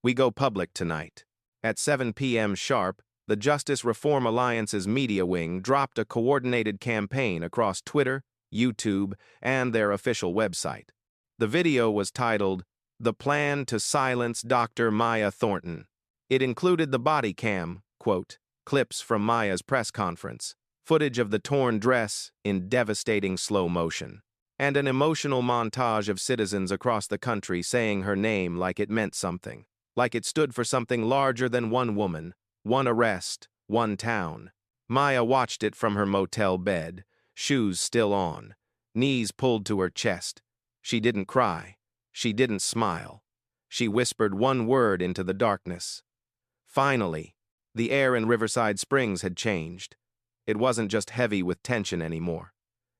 "We go public tonight." At 7 p.m. sharp, the Justice Reform Alliance's media wing dropped a coordinated campaign across Twitter, YouTube, and their official website. The video was titled, "The Plan to Silence Dr. Maya Thornton." It included the body cam, quote, clips from Maya's press conference, footage of the torn dress in devastating slow motion, and an emotional montage of citizens across the country saying her name like it meant something, like it stood for something larger than one woman, one arrest, one town. Maya watched it from her motel bed, shoes still on, knees pulled to her chest. She didn't cry. She didn't smile. She whispered one word into the darkness. Finally, the air in Riverside Springs had changed. It wasn't just heavy with tension anymore.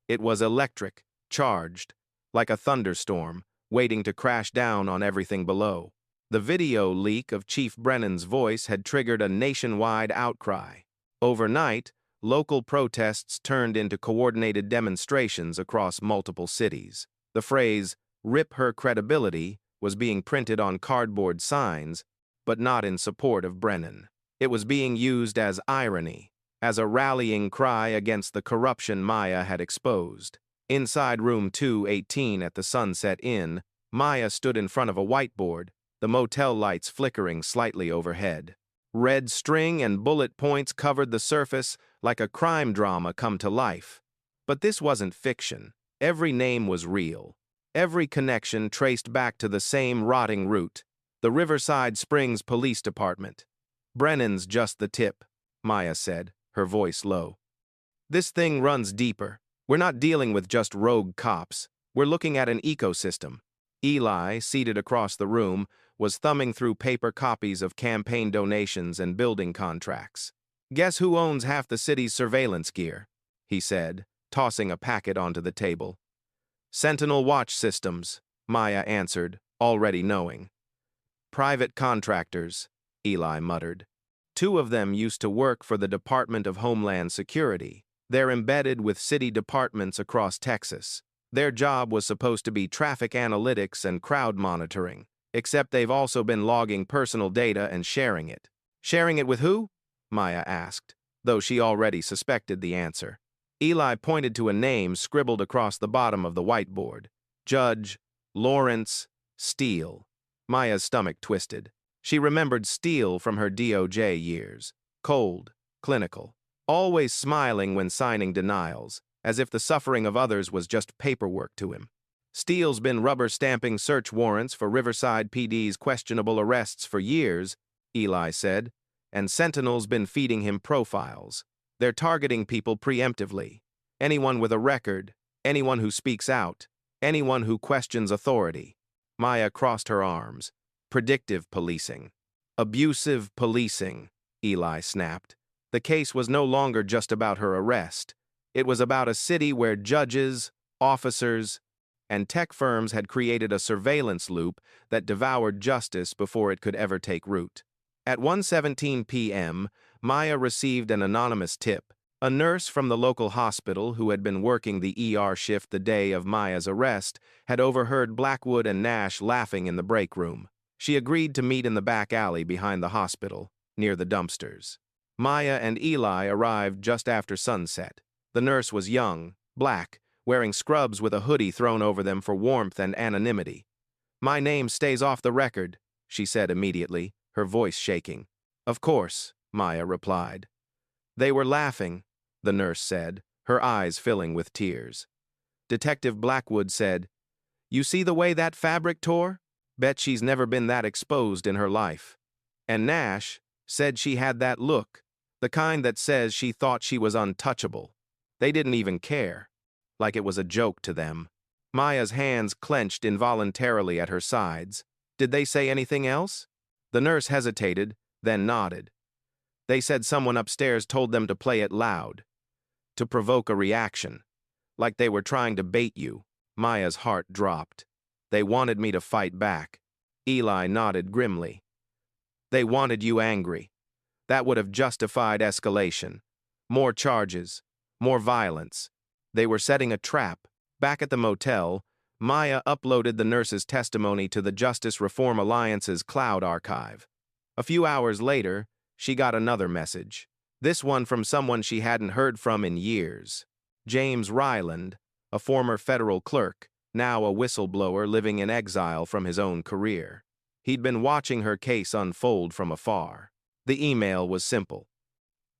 It was electric, charged, like a thunderstorm, waiting to crash down on everything below. The video leak of Chief Brennan's voice had triggered a nationwide outcry. Overnight, local protests turned into coordinated demonstrations across multiple cities. The phrase, "Rip her credibility," was being printed on cardboard signs, but not in support of Brennan. It was being used as irony, as a rallying cry against the corruption Maya had exposed. Inside room 218 at the Sunset Inn, Maya stood in front of a whiteboard, the motel lights flickering slightly overhead. Red string and bullet points covered the surface like a crime drama come to life. But this wasn't fiction. Every name was real. Every connection traced back to the same rotting root, the Riverside Springs Police Department. "Brennan's just the tip," Maya said, her voice low. "This thing runs deeper. We're not dealing with just rogue cops. We're looking at an ecosystem." Eli, seated across the room, was thumbing through paper copies of campaign donations and building contracts. "Guess who owns half the city's surveillance gear?" he said, tossing a packet onto the table. "Sentinel Watch Systems," Maya answered, already knowing. "Private contractors," Eli muttered. "2 of them used to work for the Department of Homeland Security. They're embedded with city departments across Texas. Their job was supposed to be traffic analytics and crowd monitoring, except they've also been logging personal data and sharing it." "Sharing it with who?" Maya asked, though she already suspected the answer. Eli pointed to a name scribbled across the bottom of the whiteboard. "Judge Lawrence Steele." Maya's stomach twisted. She remembered Steele from her DOJ years. Cold, clinical, always smiling when signing denials, as if the suffering of others was just paperwork to him. "Steele's been rubber-stamping search warrants for Riverside PD's questionable arrests for years," Eli said, "and Sentinel's been feeding him profiles. They're targeting people preemptively. Anyone with a record, anyone who speaks out, anyone who questions authority." Maya crossed her arms. "Predictive policing. Abusive policing." Eli snapped. The case was no longer just about her arrest. It was about a city where judges, officers, and tech firms had created a surveillance loop that devoured justice before it could ever take root. At 1:17 p.m., Maya received an anonymous tip. A nurse from the local hospital who had been working the ER shift the day of Maya's arrest had overheard Blackwood and Nash laughing in the break room. She agreed to meet in the back alley behind the hospital, near the dumpsters. Maya and Eli arrived just after sunset. The nurse was young, black, wearing scrubs with a hoodie thrown over them for warmth and anonymity. "My name stays off the record," she said immediately, her voice shaking. "Of course," Maya replied. "They were laughing," the nurse said, her eyes filling with tears. Detective Blackwood said, "You see the way that fabric tore? Bet she's never been that exposed in her life." And Nash said she had that look, the kind that says she thought she was untouchable. They didn't even care, like it was a joke to them. Maya's hands clenched involuntarily at her sides. Did they say anything else? The nurse hesitated, then nodded. They said someone upstairs told them to play it loud, to provoke a reaction, like they were trying to bait you. Maya's heart dropped. They wanted me to fight back. Eli nodded grimly. They wanted you angry. That would have justified escalation. More charges, more violence. They were setting a trap. Back at the motel, Maya uploaded the nurse's testimony to the Justice Reform Alliance's cloud archive. A few hours later, she got another message. This one from someone she hadn't heard from in years. James Ryland, a former federal clerk, now a whistleblower living in exile from his own career. He'd been watching her case unfold from afar. The email was simple.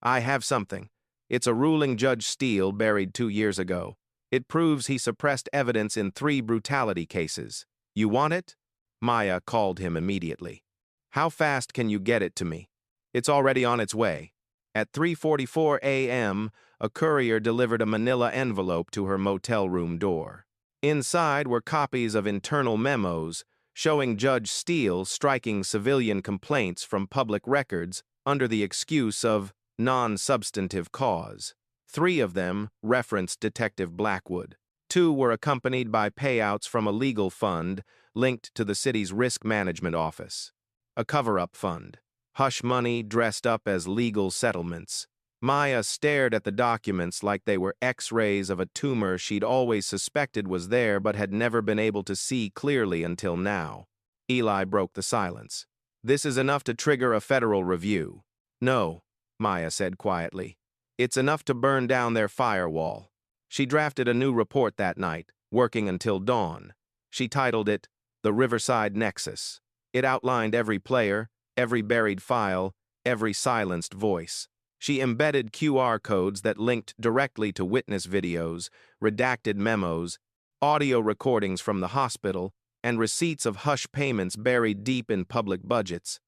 "I have something. It's a ruling Judge Steele buried 2 years ago. It proves he suppressed evidence in 3 brutality cases. You want it?" Maya called him immediately. "How fast can you get it to me?" "It's already on its way." At 3:44 a.m., a courier delivered a manila envelope to her motel room door. Inside were copies of internal memos showing Judge Steele striking civilian complaints from public records under the excuse of non-substantive cause. 3 of them referenced Detective Blackwood. 2 were accompanied by payouts from a legal fund linked to the city's risk management office. A cover-up fund. Hush money dressed up as legal settlements. Maya stared at the documents like they were X-rays of a tumor she'd always suspected was there but had never been able to see clearly until now. Eli broke the silence. "This is enough to trigger a federal review." "No," Maya said quietly. "It's enough to burn down their firewall." She drafted a new report that night, working until dawn. She titled it, "The Riverside Nexus." It outlined every player, every buried file, every silenced voice. She embedded QR codes that linked directly to witness videos, redacted memos, audio recordings from the hospital, and receipts of hush payments buried deep in public budgets.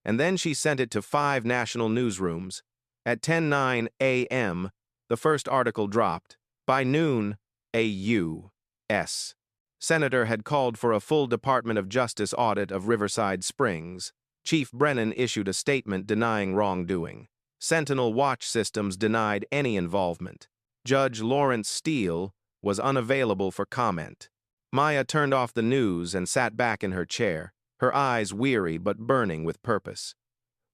And then she sent it to 5 national newsrooms. At 10:09 a.m., the first article dropped. By noon, a U.S. senator had called for a full Department of Justice audit of Riverside Springs. Chief Brennan issued a statement denying wrongdoing. Sentinel Watch Systems denied any involvement. Judge Lawrence Steele was unavailable for comment. Maya turned off the news and sat back in her chair, her eyes weary but burning with purpose.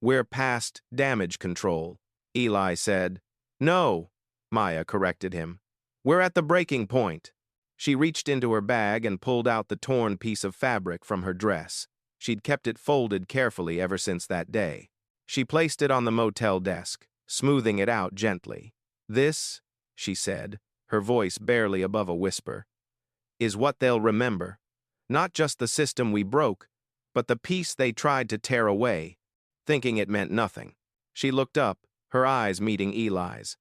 "We're past damage control," Eli said. "No," Maya corrected him. "We're at the breaking point." She reached into her bag and pulled out the torn piece of fabric from her dress. She'd kept it folded carefully ever since that day. She placed it on the motel desk, smoothing it out gently. "This," she said, her voice barely above a whisper, "is what they'll remember. Not just the system we broke, but the piece they tried to tear away, thinking it meant nothing." She looked up, her eyes meeting Eli's.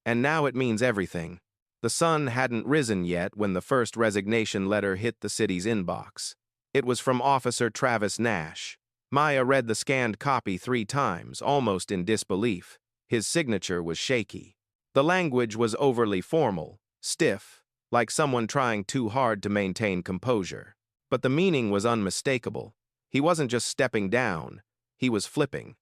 "And now it means everything." The sun hadn't risen yet when the first resignation letter hit the city's inbox. It was from Officer Travis Nash. Maya read the scanned copy 3 times, almost in disbelief. His signature was shaky. The language was overly formal, stiff, like someone trying too hard to maintain composure. But the meaning was unmistakable. He wasn't just stepping down, he was flipping.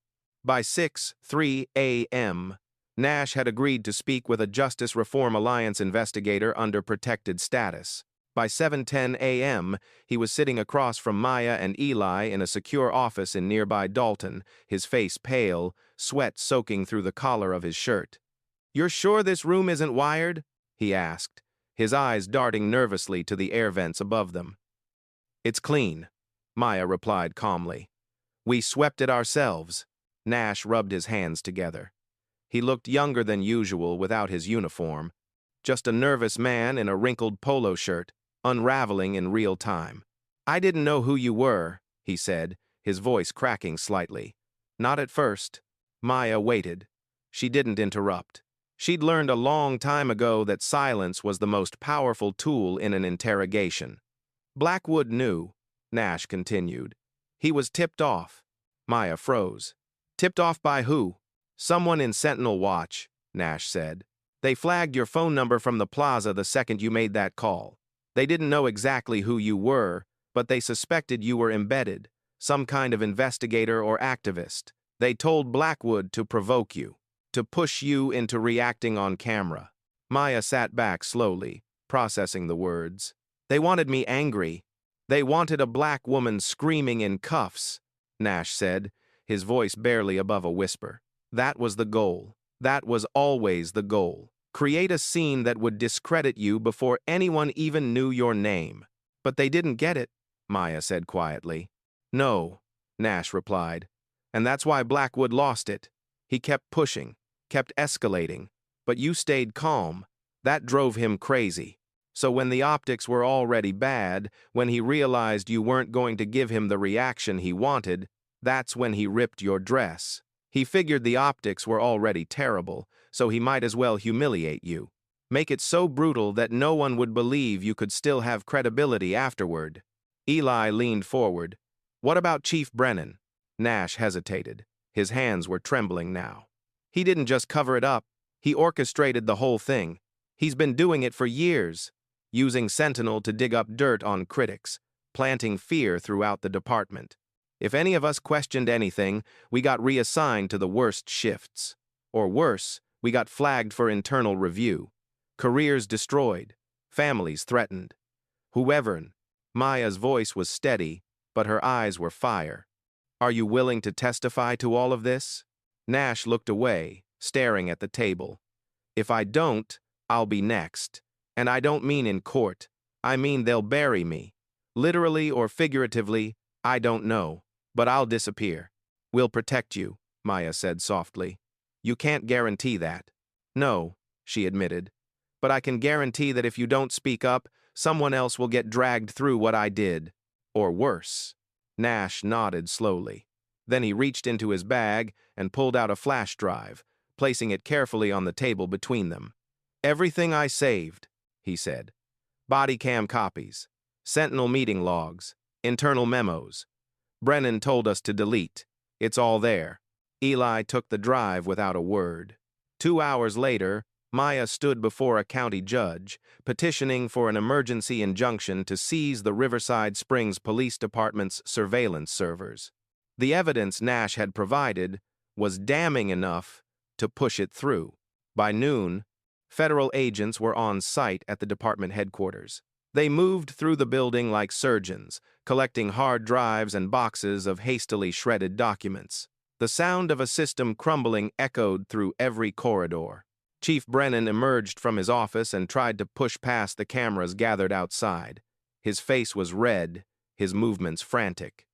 By 6:03 a.m., Nash had agreed to speak with a Justice Reform Alliance investigator under protected status. By 7:10 a.m., he was sitting across from Maya and Eli in a secure office in nearby Dalton, his face pale, sweat soaking through the collar of his shirt. "You're sure this room isn't wired?" he asked, his eyes darting nervously to the air vents above them. "It's clean," Maya replied calmly. "We swept it ourselves." Nash rubbed his hands together. He looked younger than usual without his uniform, just a nervous man in a wrinkled polo shirt, unraveling in real time. "I didn't know who you were," he said, his voice cracking slightly. "Not at first." Maya waited. She didn't interrupt. She'd learned a long time ago that silence was the most powerful tool in an interrogation. "Blackwood knew," Nash continued. "He was tipped off." Maya froze. "Tipped off by who?" "Someone in Sentinel Watch," Nash said. "They flagged your phone number from the plaza the second you made that call. They didn't know exactly who you were, but they suspected you were embedded, some kind of investigator or activist. They told Blackwood to provoke you, to push you into reacting on camera." Maya sat back slowly, processing the words. "They wanted me angry. They wanted a black woman screaming in cuffs," Nash said, his voice barely above a whisper. "That was the goal. That was always the goal. Create a scene that would discredit you before anyone even knew your name." "But they didn't get it," Maya said quietly. "No," Nash replied. "And that's why Blackwood lost it. He kept pushing, kept escalating, but you stayed calm. That drove him crazy. So when the optics were already bad, when he realized you weren't going to give him the reaction he wanted, that's when he ripped your dress. He figured the optics were already terrible, so he might as well humiliate you. Make it so brutal that no one would believe you could still have credibility afterward." Eli leaned forward. "What about Chief Brennan?" Nash hesitated. His hands were trembling now. "He didn't just cover it up. He orchestrated the whole thing. He's been doing it for years, using Sentinel to dig up dirt on critics, planting fear throughout the department. If any of us questioned anything, we got reassigned to the worst shifts. Or worse, we got flagged for internal review. Careers destroyed. Families threatened. Whoever." Maya's voice was steady, but her eyes were fire. "Are you willing to testify to all of this?" Nash looked away, staring at the table. "If I don't, I'll be next. And I don't mean in court. I mean they'll bury me. Literally or figuratively, I don't know. But I'll disappear." "We'll protect you," Maya said softly. "You can't guarantee that." "No," she admitted. "But I can guarantee that if you don't speak up, someone else will get dragged through what I did. Or worse." Nash nodded slowly. Then he reached into his bag and pulled out a flash drive, placing it carefully on the table between them. "Everything I saved," he said. "Body cam copies, Sentinel meeting logs, internal memos. Brennan told us to delete. It's all there." Eli took the drive without a word. 2 hours later, Maya stood before a county judge, petitioning for an emergency injunction to seize the Riverside Springs Police Department's surveillance servers. The evidence Nash had provided was damning enough to push it through. By noon, federal agents were on site at the department headquarters. They moved through the building like surgeons, collecting hard drives and boxes of hastily shredded documents. The sound of a system crumbling echoed through every corridor. Chief Brennan emerged from his office and tried to push past the cameras gathered outside. His face was red, his movements frantic.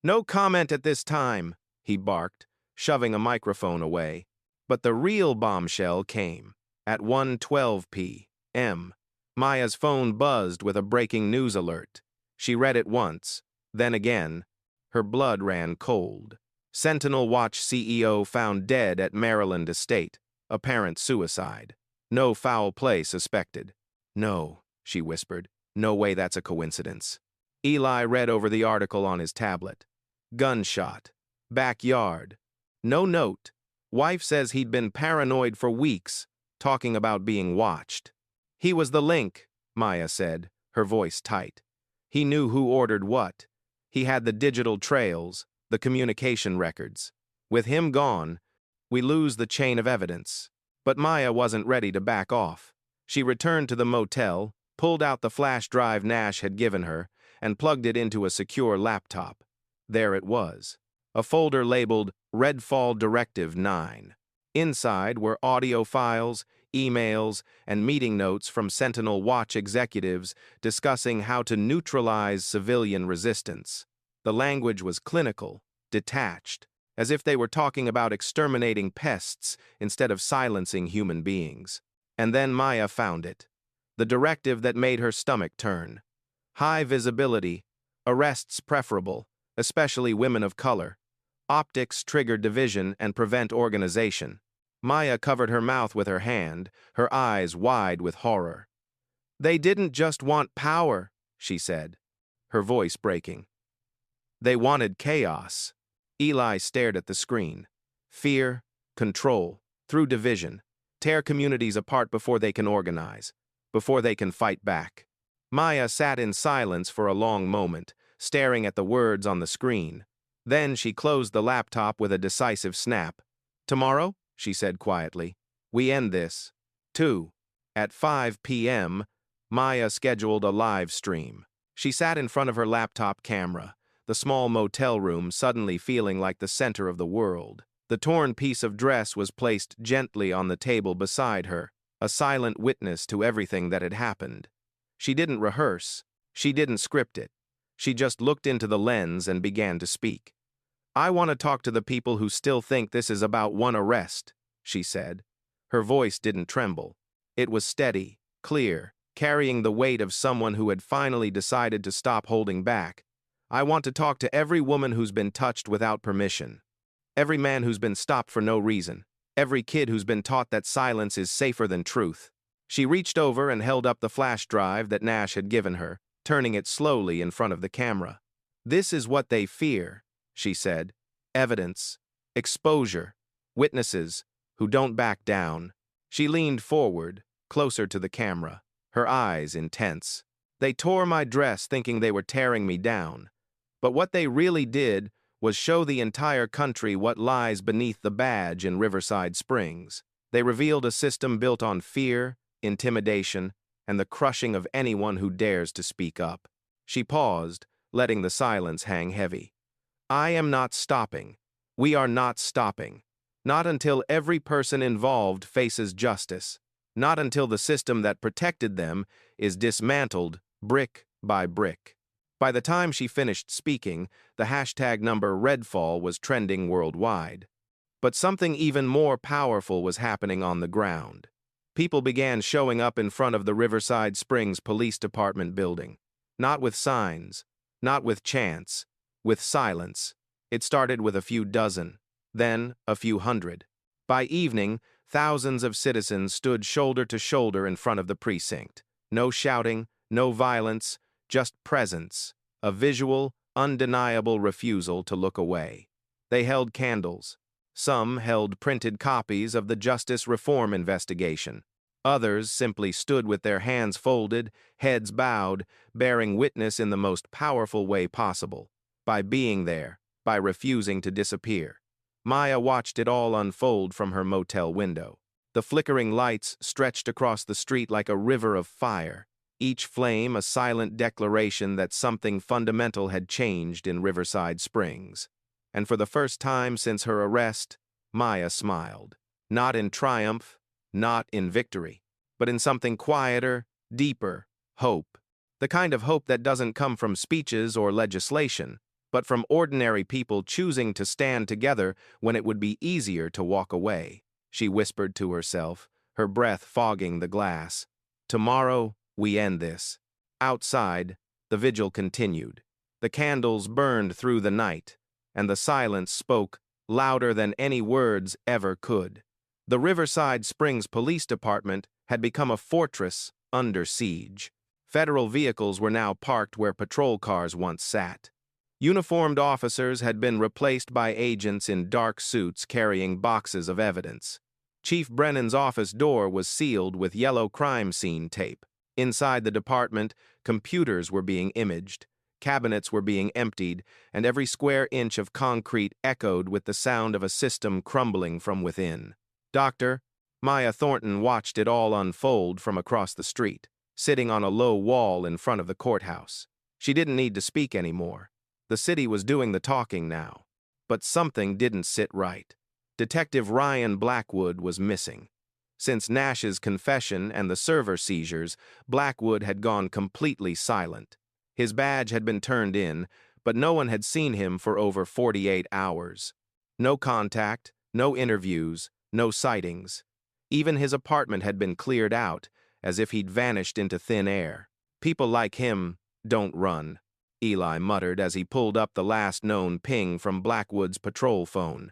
"No comment at this time," he barked, shoving a microphone away. But the real bombshell came. At 1:12 p.m., Maya's phone buzzed with a breaking news alert. She read it once, then again. Her blood ran cold. "Sentinel Watch CEO found dead at Maryland estate. Apparent suicide. No foul play suspected." "No," she whispered. "No way that's a coincidence." Eli read over the article on his tablet. "Gunshot. Backyard. No note. Wife says he'd been paranoid for weeks, talking about being watched." "He was the link," Maya said, her voice tight. "He knew who ordered what. He had the digital trails, the communication records. With him gone, we lose the chain of evidence. But Maya wasn't ready to back off. She returned to the motel, pulled out the flash drive Nash had given her, and plugged it into a secure laptop. There it was, a folder labeled Redfall Directive 9. Inside were audio files, emails, and meeting notes from Sentinel Watch executives discussing how to neutralize civilian resistance. The language was clinical, detached, as if they were talking about exterminating pests instead of silencing human beings. And then Maya found it. The directive that made her stomach turn. High visibility, arrests preferable, especially women of color. Optics trigger division and prevent organization. Maya covered her mouth with her hand, her eyes wide with horror. They didn't just want power, she said, her voice breaking. They wanted chaos. Eli stared at the screen. Fear, control, through division. Tear communities apart before they can organize, before they can fight back. Maya sat in silence for a long moment, staring at the words on the screen. Then she closed the laptop with a decisive snap. Tomorrow, she said quietly, we end this. 2. At 5 p.m., Maya scheduled a live stream. She sat in front of her laptop camera, the small motel room suddenly feeling like the center of the world. The torn piece of dress was placed gently on the table beside her, a silent witness to everything that had happened. She didn't rehearse. She didn't script it. She just looked into the lens and began to speak. I want to talk to the people who still think this is about one arrest, she said. Her voice didn't tremble. It was steady, clear, carrying the weight of someone who had finally decided to stop holding back. I want to talk to every woman who's been touched without permission. Every man who's been stopped for no reason. Every kid who's been taught that silence is safer than truth. She reached over and held up the flash drive that Nash had given her, turning it slowly in front of the camera. This is what they fear, she said. Evidence, exposure, witnesses who don't back down. She leaned forward, closer to the camera, her eyes intense. They tore my dress thinking they were tearing me down. But what they really did was show the entire country what lies beneath the badge in Riverside Springs. They revealed a system built on fear, intimidation, and the crushing of anyone who dares to speak up. She paused, letting the silence hang heavy. I am not stopping. We are not stopping. Not until every person involved faces justice. Not until the system that protected them is dismantled brick by brick. By the time she finished speaking, the hashtag number Redfall was trending worldwide. But something even more powerful was happening on the ground. People began showing up in front of the Riverside Springs Police Department building. Not with signs, not with chants, with silence. It started with a few dozen, then a few hundred. By evening, thousands of citizens stood shoulder to shoulder in front of the precinct. No shouting, no violence, just presence, a visual, undeniable refusal to look away. They held candles. Some held printed copies of the Justice Reform investigation. Others simply stood with their hands folded, heads bowed, bearing witness in the most powerful way possible, by being there, by refusing to disappear. Maya watched it all unfold from her motel window. The flickering lights stretched across the street like a river of fire, each flame a silent declaration that something fundamental had changed in Riverside Springs. And for the first time since her arrest, Maya smiled. Not in triumph, not in victory, but in something quieter, deeper, hope. The kind of hope that doesn't come from speeches or legislation, but from ordinary people choosing to stand together when it would be easier to walk away. She whispered to herself, her breath fogging the glass. Tomorrow, we end this. Outside, the vigil continued. The candles burned through the night, and the silence spoke louder than any words ever could. The Riverside Springs Police Department had become a fortress under siege. Federal vehicles were now parked where patrol cars once sat. Uniformed officers had been replaced by agents in dark suits carrying boxes of evidence. Chief Brennan's office door was sealed with yellow crime scene tape. Inside the department, computers were being imaged. Cabinets were being emptied, and every square inch of concrete echoed with the sound of a system crumbling from within. Doctor, Maya Thornton watched it all unfold from across the street, sitting on a low wall in front of the courthouse. She didn't need to speak anymore. The city was doing the talking now. But something didn't sit right. Detective Ryan Blackwood was missing. Since Nash's confession and the server seizures, Blackwood had gone completely silent. His badge had been turned in, but no one had seen him for over 48 hours. No contact, no interviews, no sightings. Even his apartment had been cleared out, as if he'd vanished into thin air. People like him don't run, Eli muttered as he pulled up the last known ping from Blackwood's patrol phone.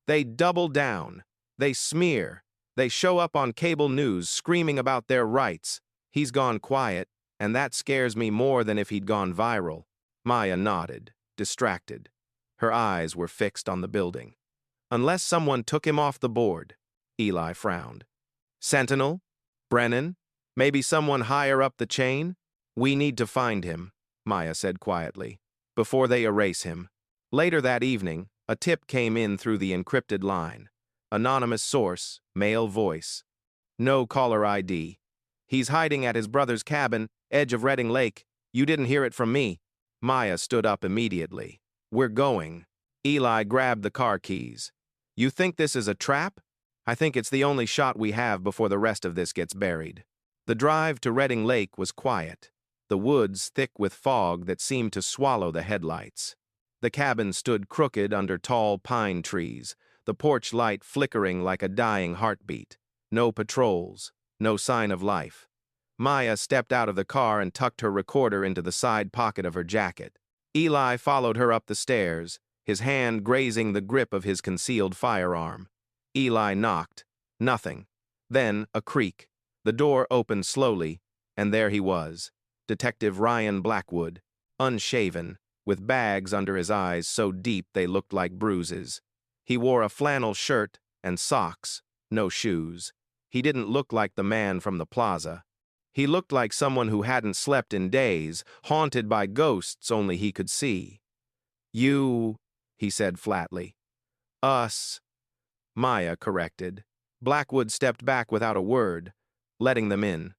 They double down. They smear. They show up on cable news screaming about their rights. He's gone quiet, and that scares me more than if he'd gone viral. Maya nodded, distracted. Her eyes were fixed on the building. Unless someone took him off the board, Eli frowned. Sentinel? Brennan? Maybe someone higher up the chain? We need to find him, Maya said quietly, before they erase him. Later that evening, a tip came in through the encrypted line. Anonymous source, male voice. No caller ID. He's hiding at his brother's cabin, edge of Redding Lake. You didn't hear it from me. Maya stood up immediately. We're going. Eli grabbed the car keys. You think this is a trap? I think it's the only shot we have before the rest of this gets buried. The drive to Redding Lake was quiet, the woods thick with fog that seemed to swallow the headlights. The cabin stood crooked under tall pine trees, the porch light flickering like a dying heartbeat. No patrols, no sign of life. Maya stepped out of the car and tucked her recorder into the side pocket of her jacket. Eli followed her up the stairs, his hand grazing the grip of his concealed firearm. Eli knocked. Nothing. Then a creak. The door opened slowly, and there he was, Detective Ryan Blackwood, unshaven, with bags under his eyes so deep they looked like bruises. He wore a flannel shirt and socks, no shoes. He didn't look like the man from the plaza. He looked like someone who hadn't slept in days, haunted by ghosts only he could see. You, he said flatly. Us. Maya corrected. Blackwood stepped back without a word, letting them in.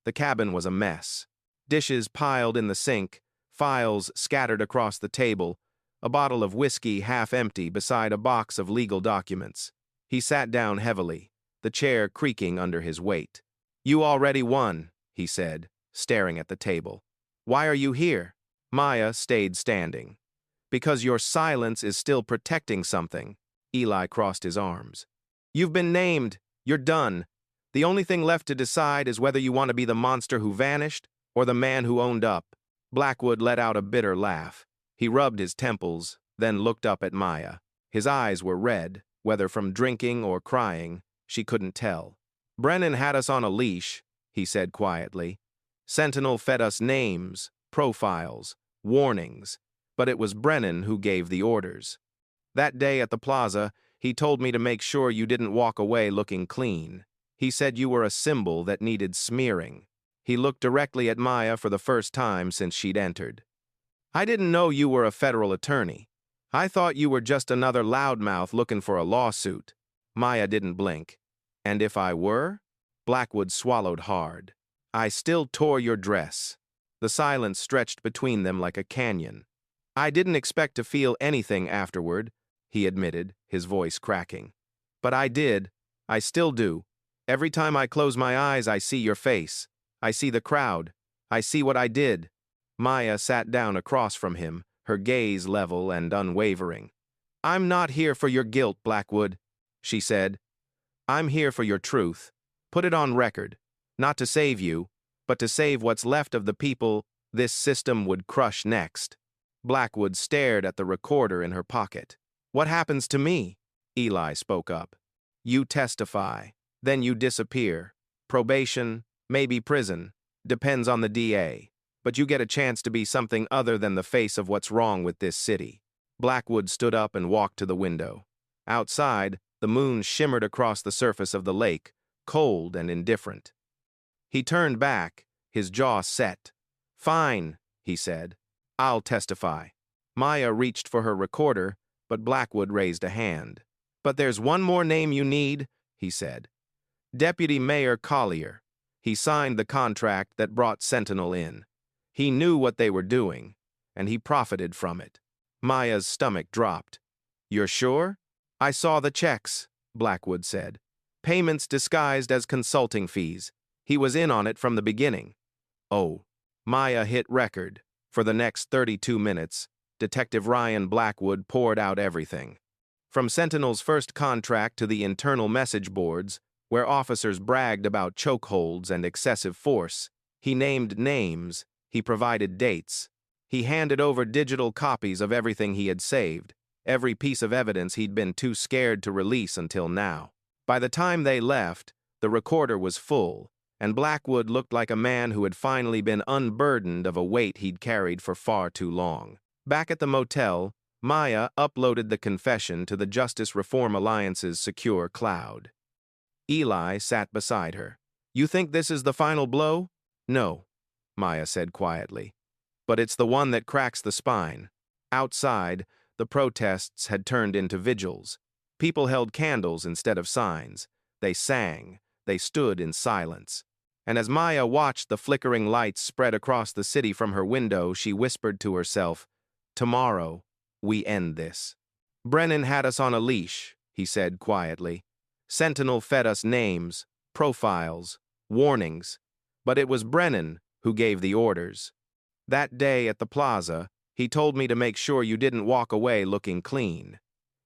The cabin was a mess. Dishes piled in the sink, files scattered across the table, a bottle of whiskey half empty beside a box of legal documents. He sat down heavily, the chair creaking under his weight. You already won, he said, staring at the table. Why are you here? Maya stayed standing. Because your silence is still protecting something. Eli crossed his arms. You've been named. You're done. The only thing left to decide is whether you want to be the monster who vanished or the man who owned up. Blackwood let out a bitter laugh. He rubbed his temples, then looked up at Maya. His eyes were red, whether from drinking or crying, she couldn't tell. Brennan had us on a leash, he said quietly. Sentinel fed us names, profiles, warnings, but it was Brennan who gave the orders. That day at the plaza, he told me to make sure you didn't walk away looking clean. He said you were a symbol that needed smearing. He looked directly at Maya for the first time since she'd entered. I didn't know you were a federal attorney. I thought you were just another loudmouth looking for a lawsuit. Maya didn't blink. And if I were? Blackwood swallowed hard. I still tore your dress. The silence stretched between them like a canyon. I didn't expect to feel anything afterward, he admitted, his voice cracking. But I did. I still do. Every time I close my eyes, I see your face. I see the crowd. I see what I did. Maya sat down across from him, her gaze level and unwavering. I'm not here for your guilt, Blackwood, she said. I'm here for your truth. Put it on record. Not to save you, but to save what's left of the people this system would crush next. Blackwood stared at the recorder in her pocket. What happens to me? Eli spoke up. You testify. Then you disappear. Probation, maybe prison. Depends on the DA. But you get a chance to be something other than the face of what's wrong with this city. Blackwood stood up and walked to the window. Outside, the moon shimmered across the surface of the lake, cold and indifferent. He turned back, his jaw set. Fine, he said. I'll testify. Maya reached for her recorder, but Blackwood raised a hand. But there's one more name you need, he said. Deputy Mayor Collier. He signed the contract that brought Sentinel in. He knew what they were doing, and he profited from it. Maya's stomach dropped. You're sure? I saw the checks, Blackwood said. Payments disguised as consulting fees. He was in on it from the beginning. Oh. Maya hit record. For the next 32 minutes, Detective Ryan Blackwood poured out everything. From Sentinel's first contract to the internal message boards, where officers bragged about chokeholds and excessive force, he named names, he provided dates. He handed over digital copies of everything he had saved, every piece of evidence he'd been too scared to release until now. By the time they left, the recorder was full, and Blackwood looked like a man who had finally been unburdened of a weight he'd carried for far too long. Back at the motel, Maya uploaded the confession to the Justice Reform Alliance's secure cloud. Eli sat beside her. You think this is the final blow? No, Maya said quietly. But it's the one that cracks the spine. Outside, the protests had turned into vigils. People held candles instead of signs. They sang. They stood in silence. And as Maya watched the flickering lights spread across the city from her window, she whispered to herself, Tomorrow, we end this. Brennan had us on a leash, he said quietly. Sentinel fed us names, profiles, warnings. But it was Brennan who gave the orders. That day at the plaza, he told me to make sure you didn't walk away looking clean.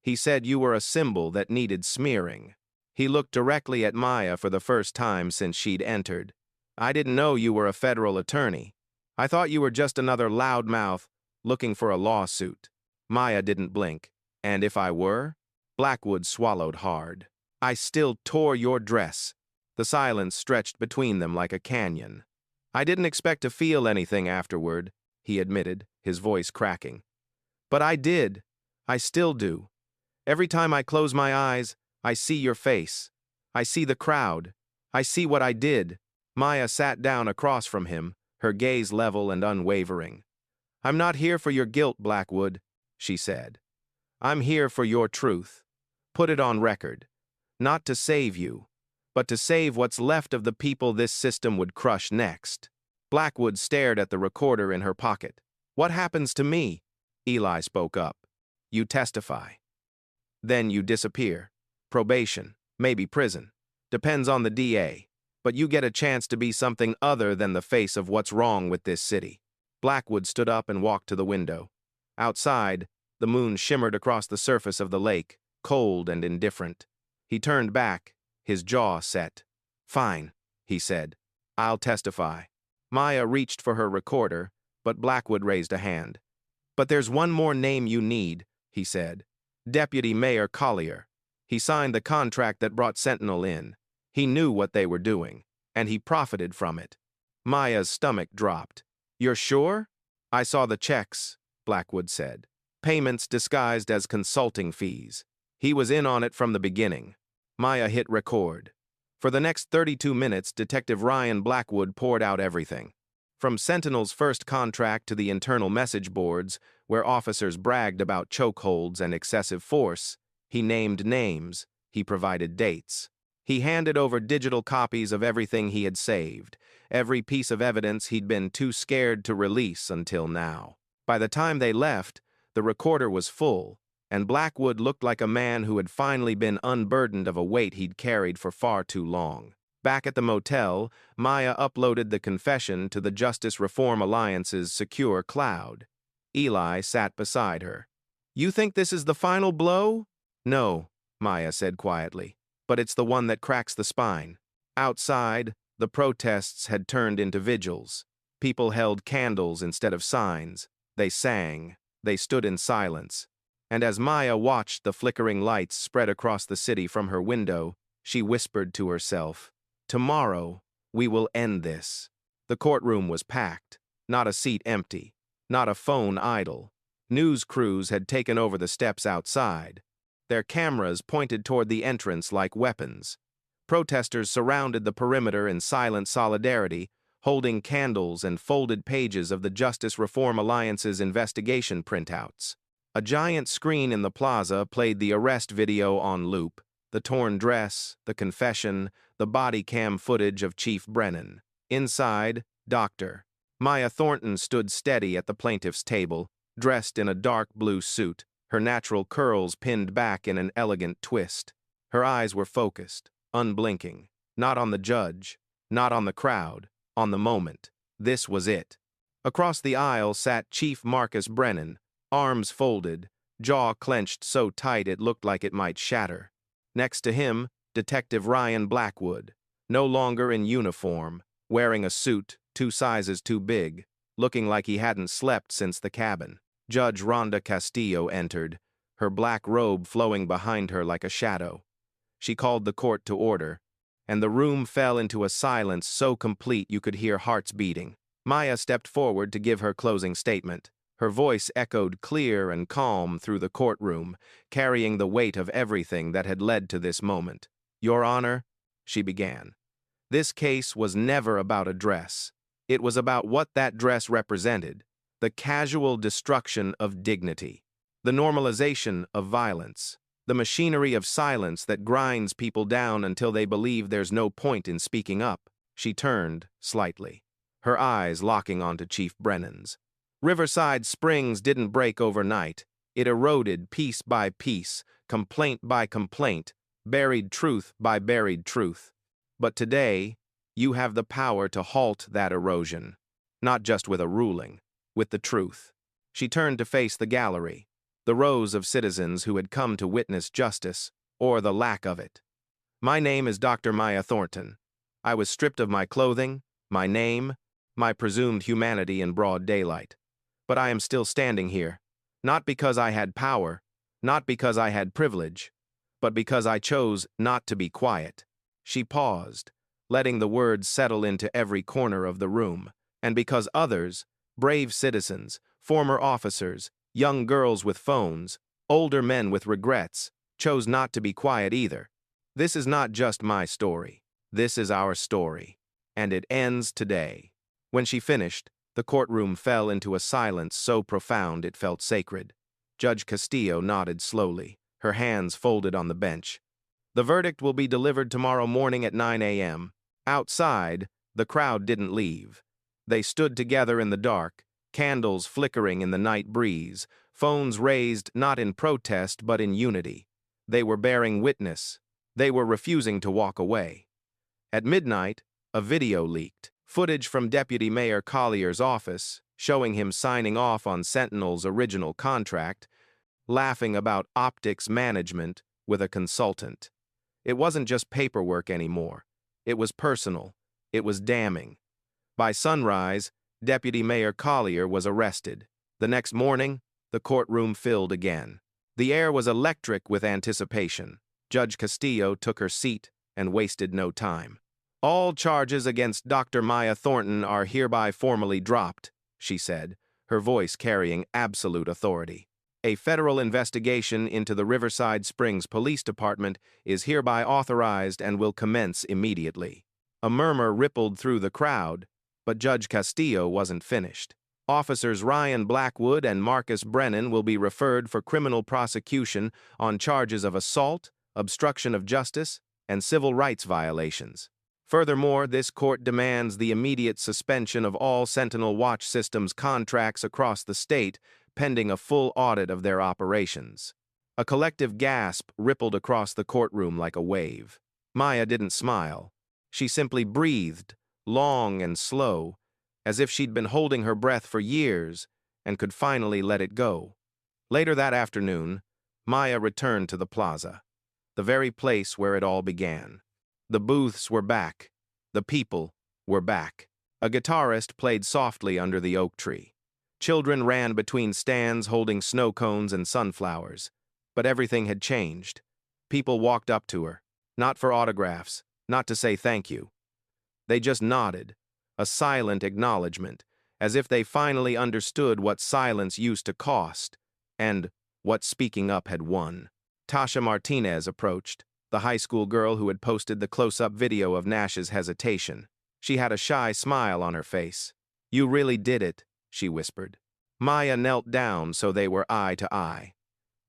He said you were a symbol that needed smearing. He looked directly at Maya for the first time since she'd entered. I didn't know you were a federal attorney. I thought you were just another loudmouth looking for a lawsuit. Maya didn't blink. And if I were? Blackwood swallowed hard. I still tore your dress. The silence stretched between them like a canyon. I didn't expect to feel anything afterward, he admitted, his voice cracking. But I did. I still do. Every time I close my eyes, I see your face. I see the crowd. I see what I did. Maya sat down across from him, her gaze level and unwavering. I'm not here for your guilt, Blackwood, she said. I'm here for your truth. Put it on record. Not to save you, but to save what's left of the people this system would crush next. Blackwood stared at the recorder in her pocket. What happens to me? Eli spoke up. You testify. Then you disappear. Probation, maybe prison. Depends on the DA. But you get a chance to be something other than the face of what's wrong with this city. Blackwood stood up and walked to the window. Outside, the moon shimmered across the surface of the lake, cold and indifferent. He turned back, his jaw set. Fine, he said. I'll testify. Maya reached for her recorder, but Blackwood raised a hand. But there's one more name you need, he said. Deputy Mayor Collier. He signed the contract that brought Sentinel in. He knew what they were doing, and he profited from it. Maya's stomach dropped. You're sure? I saw the checks, Blackwood said. Payments disguised as consulting fees. He was in on it from the beginning. Maya hit record. For the next 32 minutes, Detective Ryan Blackwood poured out everything. From Sentinel's first contract to the internal message boards, where officers bragged about chokeholds and excessive force, he named names, he provided dates. He handed over digital copies of everything he had saved, every piece of evidence he'd been too scared to release until now. By the time they left, the recorder was full, and Blackwood looked like a man who had finally been unburdened of a weight he'd carried for far too long. Back at the motel, Maya uploaded the confession to the Justice Reform Alliance's secure cloud. Eli sat beside her. You think this is the final blow? No, Maya said quietly, but it's the one that cracks the spine. Outside, the protests had turned into vigils. People held candles instead of signs. They sang. They stood in silence. And as Maya watched the flickering lights spread across the city from her window, she whispered to herself, Tomorrow, we will end this. The courtroom was packed, not a seat empty, not a phone idle. News crews had taken over the steps outside. Their cameras pointed toward the entrance like weapons. Protesters surrounded the perimeter in silent solidarity, holding candles and folded pages of the Justice Reform Alliance's investigation printouts. A giant screen in the plaza played the arrest video on loop, the torn dress, the confession, the body cam footage of Chief Brennan. Inside, Dr. Maya Thornton stood steady at the plaintiff's table, dressed in a dark blue suit, her natural curls pinned back in an elegant twist. Her eyes were focused, unblinking, not on the judge, not on the crowd, on the moment. This was it. Across the aisle sat Chief Marcus Brennan, arms folded, jaw clenched so tight it looked like it might shatter. Next to him, Detective Ryan Blackwood, no longer in uniform, wearing a suit 2 sizes too big, looking like he hadn't slept since the cabin. Judge Rhonda Castillo entered, her black robe flowing behind her like a shadow. She called the court to order, and the room fell into a silence so complete you could hear hearts beating. Maya stepped forward to give her closing statement. Her voice echoed clear and calm through the courtroom, carrying the weight of everything that had led to this moment. "Your Honor," she began, "this case was never about a dress. It was about what that dress represented, the casual destruction of dignity, the normalization of violence, the machinery of silence that grinds people down until they believe there's no point in speaking up." She turned slightly, her eyes locking onto Chief Brennan's. Riverside Springs didn't break overnight. It eroded piece by piece, complaint by complaint, buried truth by buried truth. But today, you have the power to halt that erosion, not just with a ruling, with the truth. She turned to face the gallery, the rows of citizens who had come to witness justice, or the lack of it. "My name is Dr. Maya Thornton. I was stripped of my clothing, my name, my presumed humanity in broad daylight. But I am still standing here, not because I had power, not because I had privilege, but because I chose not to be quiet." She paused, letting the words settle into every corner of the room, and because others, brave citizens, former officers, young girls with phones, older men with regrets, chose not to be quiet either. This is not just my story. This is our story. And it ends today. When she finished, the courtroom fell into a silence so profound it felt sacred. Judge Castillo nodded slowly, her hands folded on the bench. "The verdict will be delivered tomorrow morning at 9 a.m. Outside, the crowd didn't leave. They stood together in the dark, candles flickering in the night breeze, phones raised not in protest but in unity. They were bearing witness. They were refusing to walk away. At midnight, a video leaked, footage from Deputy Mayor Collier's office, showing him signing off on Sentinel's original contract, laughing about optics management with a consultant. It wasn't just paperwork anymore. It was personal. It was damning. By sunrise, Deputy Mayor Collier was arrested. The next morning, the courtroom filled again. The air was electric with anticipation. Judge Castillo took her seat and wasted no time. "All charges against Dr. Maya Thornton are hereby formally dropped," she said, her voice carrying absolute authority. "A federal investigation into the Riverside Springs Police Department is hereby authorized and will commence immediately." A murmur rippled through the crowd, but Judge Castillo wasn't finished. "Officers Ryan Blackwood and Marcus Brennan will be referred for criminal prosecution on charges of assault, obstruction of justice, and civil rights violations. Furthermore, this court demands the immediate suspension of all Sentinel Watch Systems contracts across the state, pending a full audit of their operations." A collective gasp rippled across the courtroom like a wave. Maya didn't smile. She simply breathed, long and slow, as if she'd been holding her breath for years and could finally let it go. Later that afternoon, Maya returned to the plaza, the very place where it all began. The booths were back. The people were back. A guitarist played softly under the oak tree. Children ran between stands holding snow cones and sunflowers. But everything had changed. People walked up to her, not for autographs, not to say thank you. They just nodded, a silent acknowledgement, as if they finally understood what silence used to cost, and what speaking up had won. Tasha Martinez approached, the high school girl who had posted the close-up video of Nash's hesitation. She had a shy smile on her face. "You really did it," she whispered. Maya knelt down so they were eye to eye.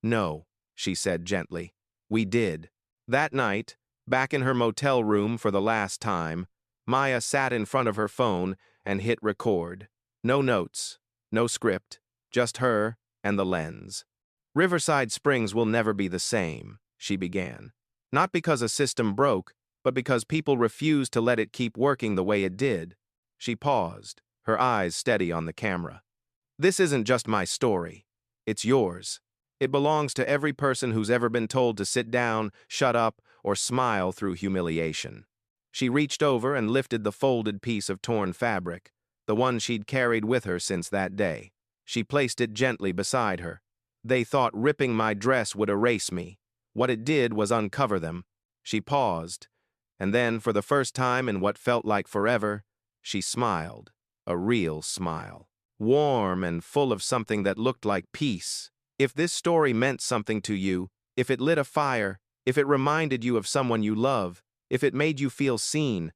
"No," she said gently. "We did." That night, back in her motel room for the last time, Maya sat in front of her phone and hit record. No notes, no script, just her and the lens. "Riverside Springs will never be the same," she began. "Not because a system broke, but because people refused to let it keep working the way it did." She paused, her eyes steady on the camera. "This isn't just my story. It's yours. It belongs to every person who's ever been told to sit down, shut up, or smile through humiliation." She reached over and lifted the folded piece of torn fabric, the one she'd carried with her since that day. She placed it gently beside her. "They thought ripping my dress would erase me. What it did was uncover them." She paused, and then, for the first time in what felt like forever, she smiled, a real smile. Warm and full of something that looked like peace. If this story meant something to you, if it lit a fire, if it reminded you of someone you love, if it made you feel seen,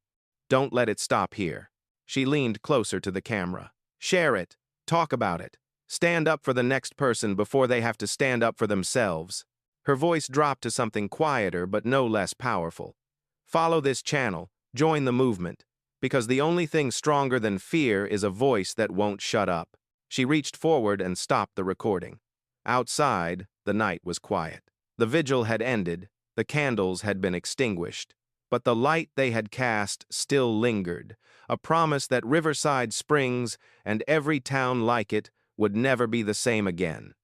don't let it stop here. She leaned closer to the camera. Share it. Talk about it. Stand up for the next person before they have to stand up for themselves. Her voice dropped to something quieter but no less powerful. Follow this channel. Join the movement. Because the only thing stronger than fear is a voice that won't shut up. She reached forward and stopped the recording. Outside, the night was quiet. The vigil had ended, the candles had been extinguished, but the light they had cast still lingered, a promise that Riverside Springs and every town like it would never be the same again.